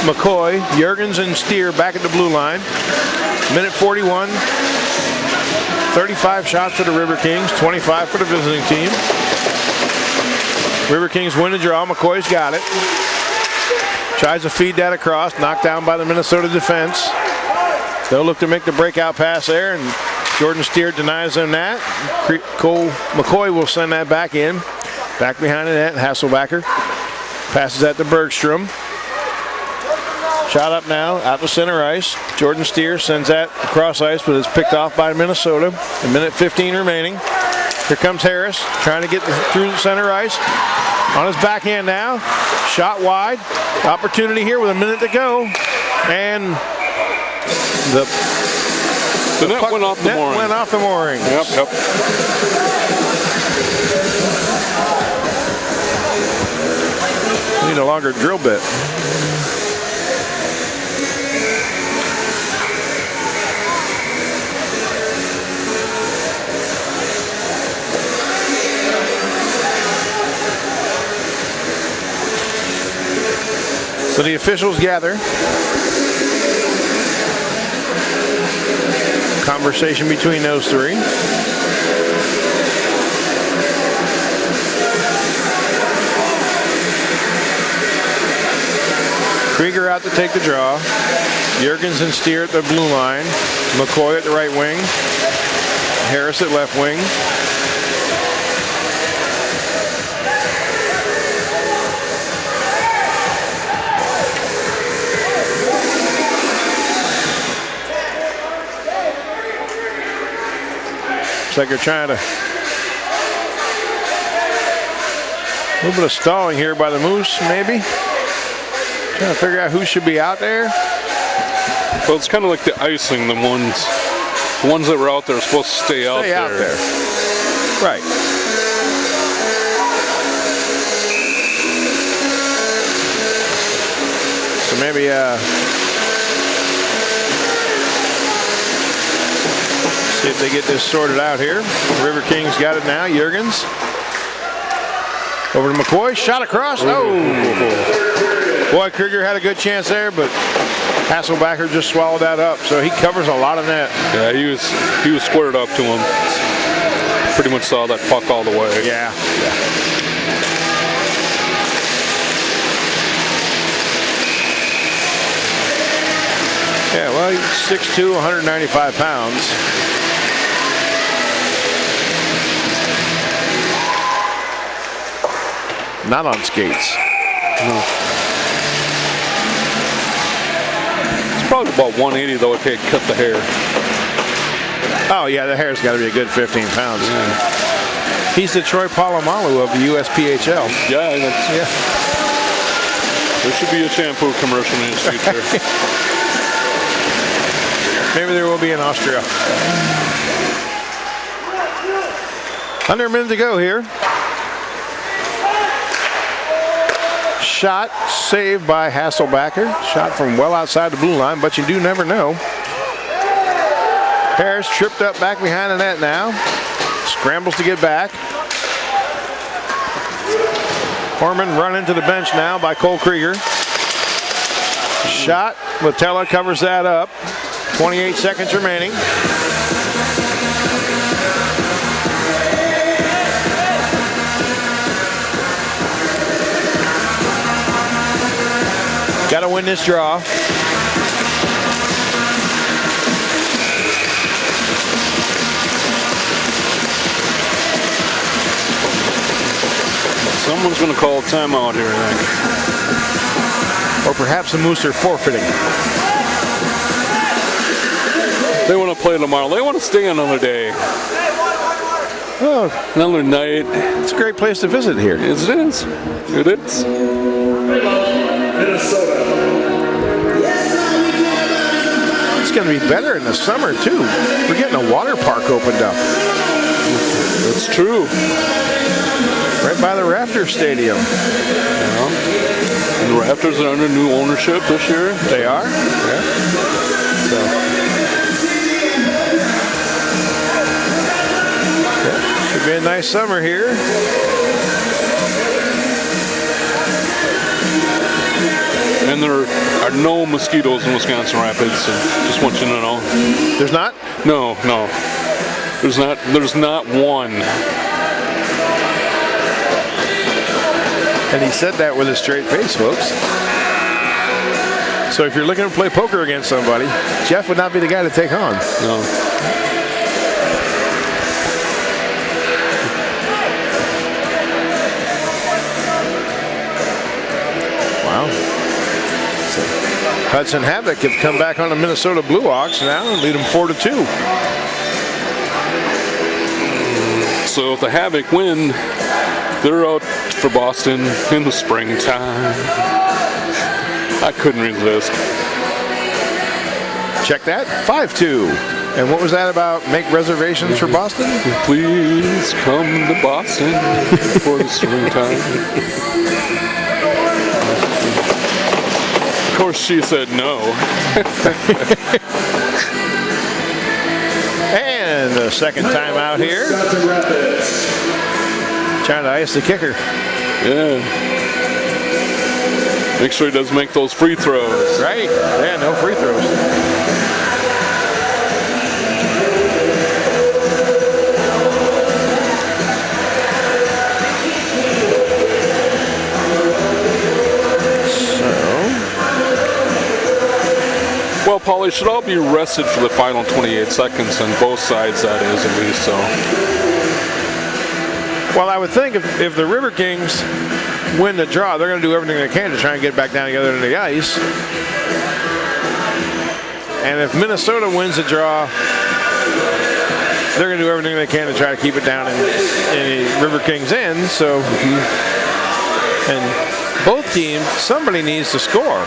McCoy, Jurgens, and Steer back at the blue line. Minute 41. 35 shots for the Riverkings, 25 for the visiting team. Riverkings win the draw. McCoy's got it. Tries to feed that across. Knocked down by the Minnesota defense. They'll look to make the breakout pass there, and Jordan Steer denies them that. Cole McCoy will send that back in. Back behind the net, Hasselbacker. Passes that to Bergstrom. Shot up now, out to center ice. Jordan Steer sends that across ice, but it's picked off by Minnesota. A minute 15 remaining. Here comes Harris, trying to get through the center ice. On his backhand now. Shot wide. Opportunity here with a minute to go. And the net went off the mooring. Went off the mooring. Yep. Need a longer drill bit. So the officials gather. Conversation between those three. Krieger out to take the draw. Jurgens and Steer at the blue line. McCoy at the right wing. Harris at left wing. Looks like they're trying to. A little bit of stalling here by the Moose, maybe. Trying to figure out who should be out there. Well, it's kind of like the icing. The ones that were out there are supposed to stay out there. Right. So maybe see if they get this sorted out here. Riverkings got it now. Jurgens. Over to McCoy. Shot across. Oh! Boy, Krieger had a good chance there, but Hasselbacher just swallowed that up. So he covers a lot of net. Yeah, he was squared up to him. Pretty much saw that puck all the way. Yeah. Yeah, well, he's 6'2", 195 pounds. Not on skates. No. It's probably about 180 though if he had cut the hair. Oh yeah, the hair's got to be a good 15 pounds. Yeah. He's the Troy Polamalu of the USPHL. Yeah, there should be a shampoo commercial in his future. Maybe there will be in Austria. Under a minute to go here. Shot saved by Hasselbacher. Shot from well outside the blue line, but you do never know. Harris tripped up back behind the net now. Scrambles to get back. Horman run into the bench now by Cole Krieger. Shot. Latella covers that up. 28 seconds remaining. Got to win this draw. Someone's going to call a timeout here, I think. Or perhaps the Moose are forfeiting. They want to play tomorrow. They want to stay another day. Oh, another night. It's a great place to visit here. Yes, it is. It is. Minnesota. It's going to be better in the summer, too. We're getting a water park opened up. That's true. Right by the Raptors Stadium. Yeah. And the Raptors are under new ownership this year. They are? Yeah. So. Yeah. Should be a nice summer here. And there are no mosquitoes in Wisconsin Rapids, so just want you to know. There's not? No. There's not one. And he said that with a straight face, folks. So if you're looking to play poker against somebody, Jeff would not be the guy to take on. No. Hudson Havoc have come back on the Minnesota Blue Hawks now and lead them 4-2. So if the Havoc win, they're out for Boston in the springtime. I couldn't resist. Check that, 5-2. And what was that about? Make reservations for Boston? Please come to Boston for the springtime. Of course, she said no. And the second time out here. Trying to ice the kicker. Yeah. Make sure he doesn't make those free throws. Right. Yeah, no free throws. Well, Paulie, should all be rested for the final 28 seconds on both sides, that is, at least, so. Well, I would think if the River Kings win the draw, they're going to do everything they can to try and get back down together to the ice. And if Minnesota wins the draw, they're going to do everything they can to try to keep it down in the River Kings' end. So, and both teams, somebody needs to score.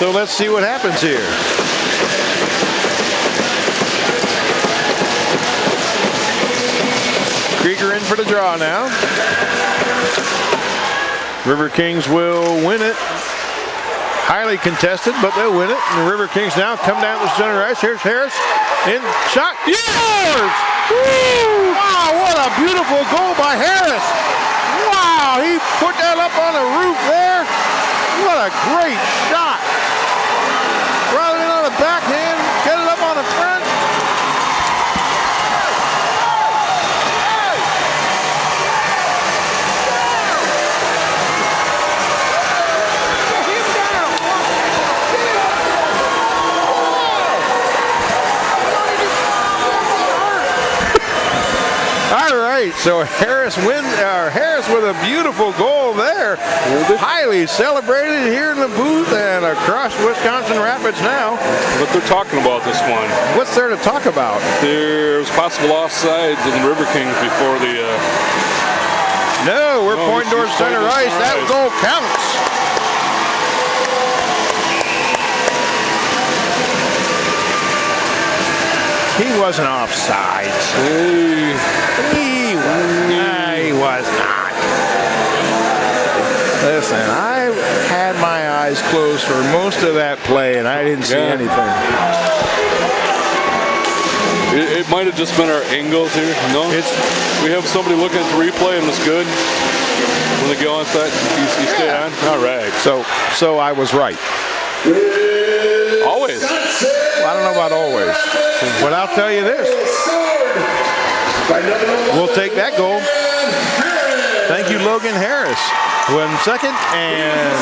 So let's see what happens here. Krieger in for the draw now. River Kings will win it. Highly contested, but they'll win it. And the River Kings now come down to the center ice. Here's Harris. In shot. Yes! Woo! Wow, what a beautiful goal by Harris. Wow, he put that up on the roof there. What a great shot. Rather than on the backhand, get it up on the front. All right, so Harris with a beautiful goal there. Highly celebrated here in the booth and across Wisconsin Rapids now. But they're talking about this one. What's there to talk about? There's possible offsides in the River Kings before the... No, we're pointing towards center ice. That goal counts. He wasn't offside. He was not. Listen, I had my eyes closed for most of that play, and I didn't see anything. It might have just been our angles here. No, we have somebody looking at the replay, and it's good. When they go on set, you stay on. All right. So I was right. Always. Well, I don't know about always, but I'll tell you this. We'll take that goal. Thank you, Logan Harris. Who in second, and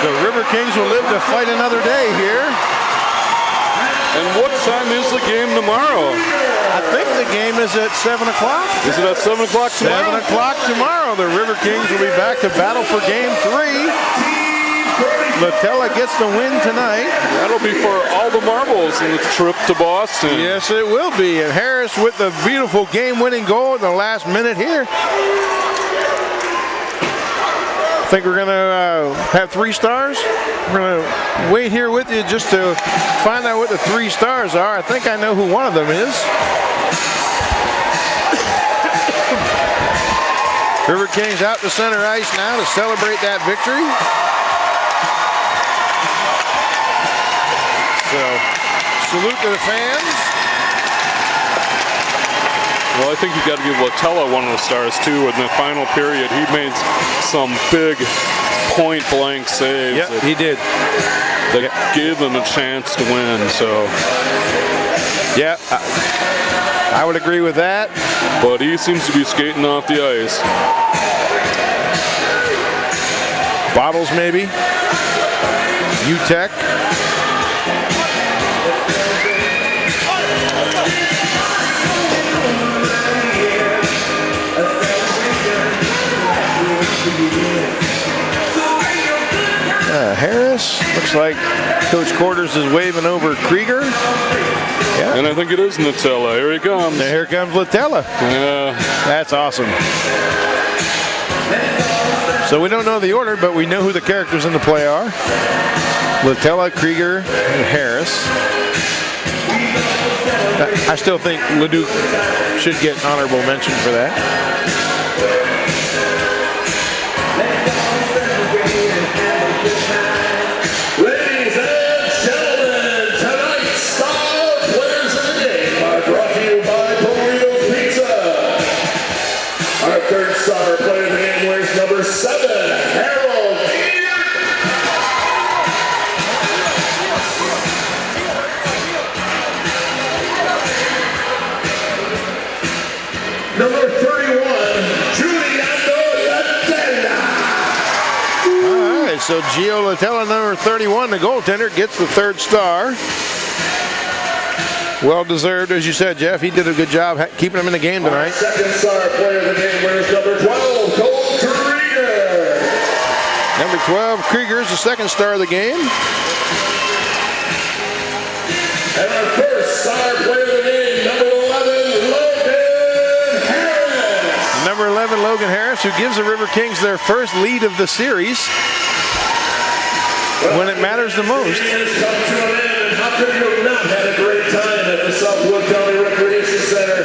the River Kings will live to fight another day here. And what time is the game tomorrow? I think the game is at 7 o'clock. Is it at 7 o'clock tomorrow? 7 o'clock tomorrow. The River Kings will be back to battle for game 3. Latella gets the win tonight. That'll be for all the marbles in the trip to Boston. Yes, it will be. And Harris with the beautiful game-winning goal in the last minute here. I think we're going to have 3 stars. We're going to wait here with you just to find out what the 3 stars are. I think I know who one of them is. River Kings out to center ice now to celebrate that victory. So, salute to the fans. Well, I think you got to give Latella one of the stars too. In the final period, he made some big point-blank saves. Yeah, he did. That gave them a chance to win. So, yeah, I would agree with that. But he seems to be skating off the ice. Bottles maybe. UTEC. Harris. Looks like Coach Quarters is waving over Krieger. Yeah. And I think it is Nutella. Here he comes. And here comes Latella. Yeah. That's awesome. So we don't know the order, but we know who the characters in the play are. Latella, Krieger, and Harris. I still think Leduc should get an honorable mention for that. Ladies and gentlemen, tonight's star players of the game are brought to you by Burritos Pizza. Our third star player of the game wears number 7, Harold. Number 31, Giuliano Latella. All right, so Gio Latella, number 31, the goaltender, gets the third star. Well deserved, as you said, Jeff. He did a good job keeping him in the game tonight. Second star player of the game wears number 12, Cole Krieger. Number 12, Krieger is the second star of the game. And our first star player of the game, number 11, Logan Harris. Number 11, Logan Harris, who gives the Riverkings their first lead of the series when it matters the most. Has come to an end, and how could you have not had a great time at the Southwood County Recreation Center?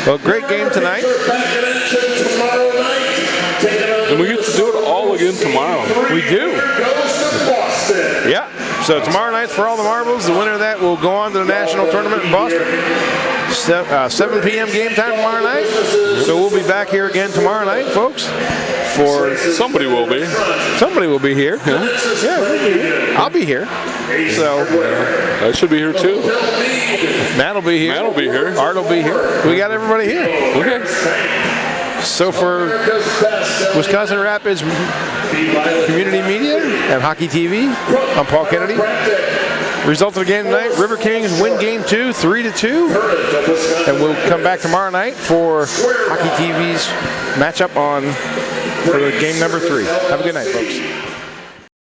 Well, great game tonight. We're back in action tomorrow night. Taking on And we get to do it all again tomorrow. We do. goes to Boston. Yeah. So tomorrow night's for all the marbles. The winner of that will go on to the national tournament in Boston. 7 p.m. game time tomorrow night. So we'll be back here again tomorrow night, folks. For Somebody will be. somebody will be here. Yeah, we'll be here. I'll be here. So I should be here too. Matt will be here. Matt will be here. Art will be here. We got everybody here. Okay. So for Wisconsin Rapids Community Media and Hockey TV, I'm Paul Kennedy. Result of the game tonight, Riverkings win game 2, 3-2. And we'll come back tomorrow night for Hockey TV's matchup for game number 3. Have a good night, folks.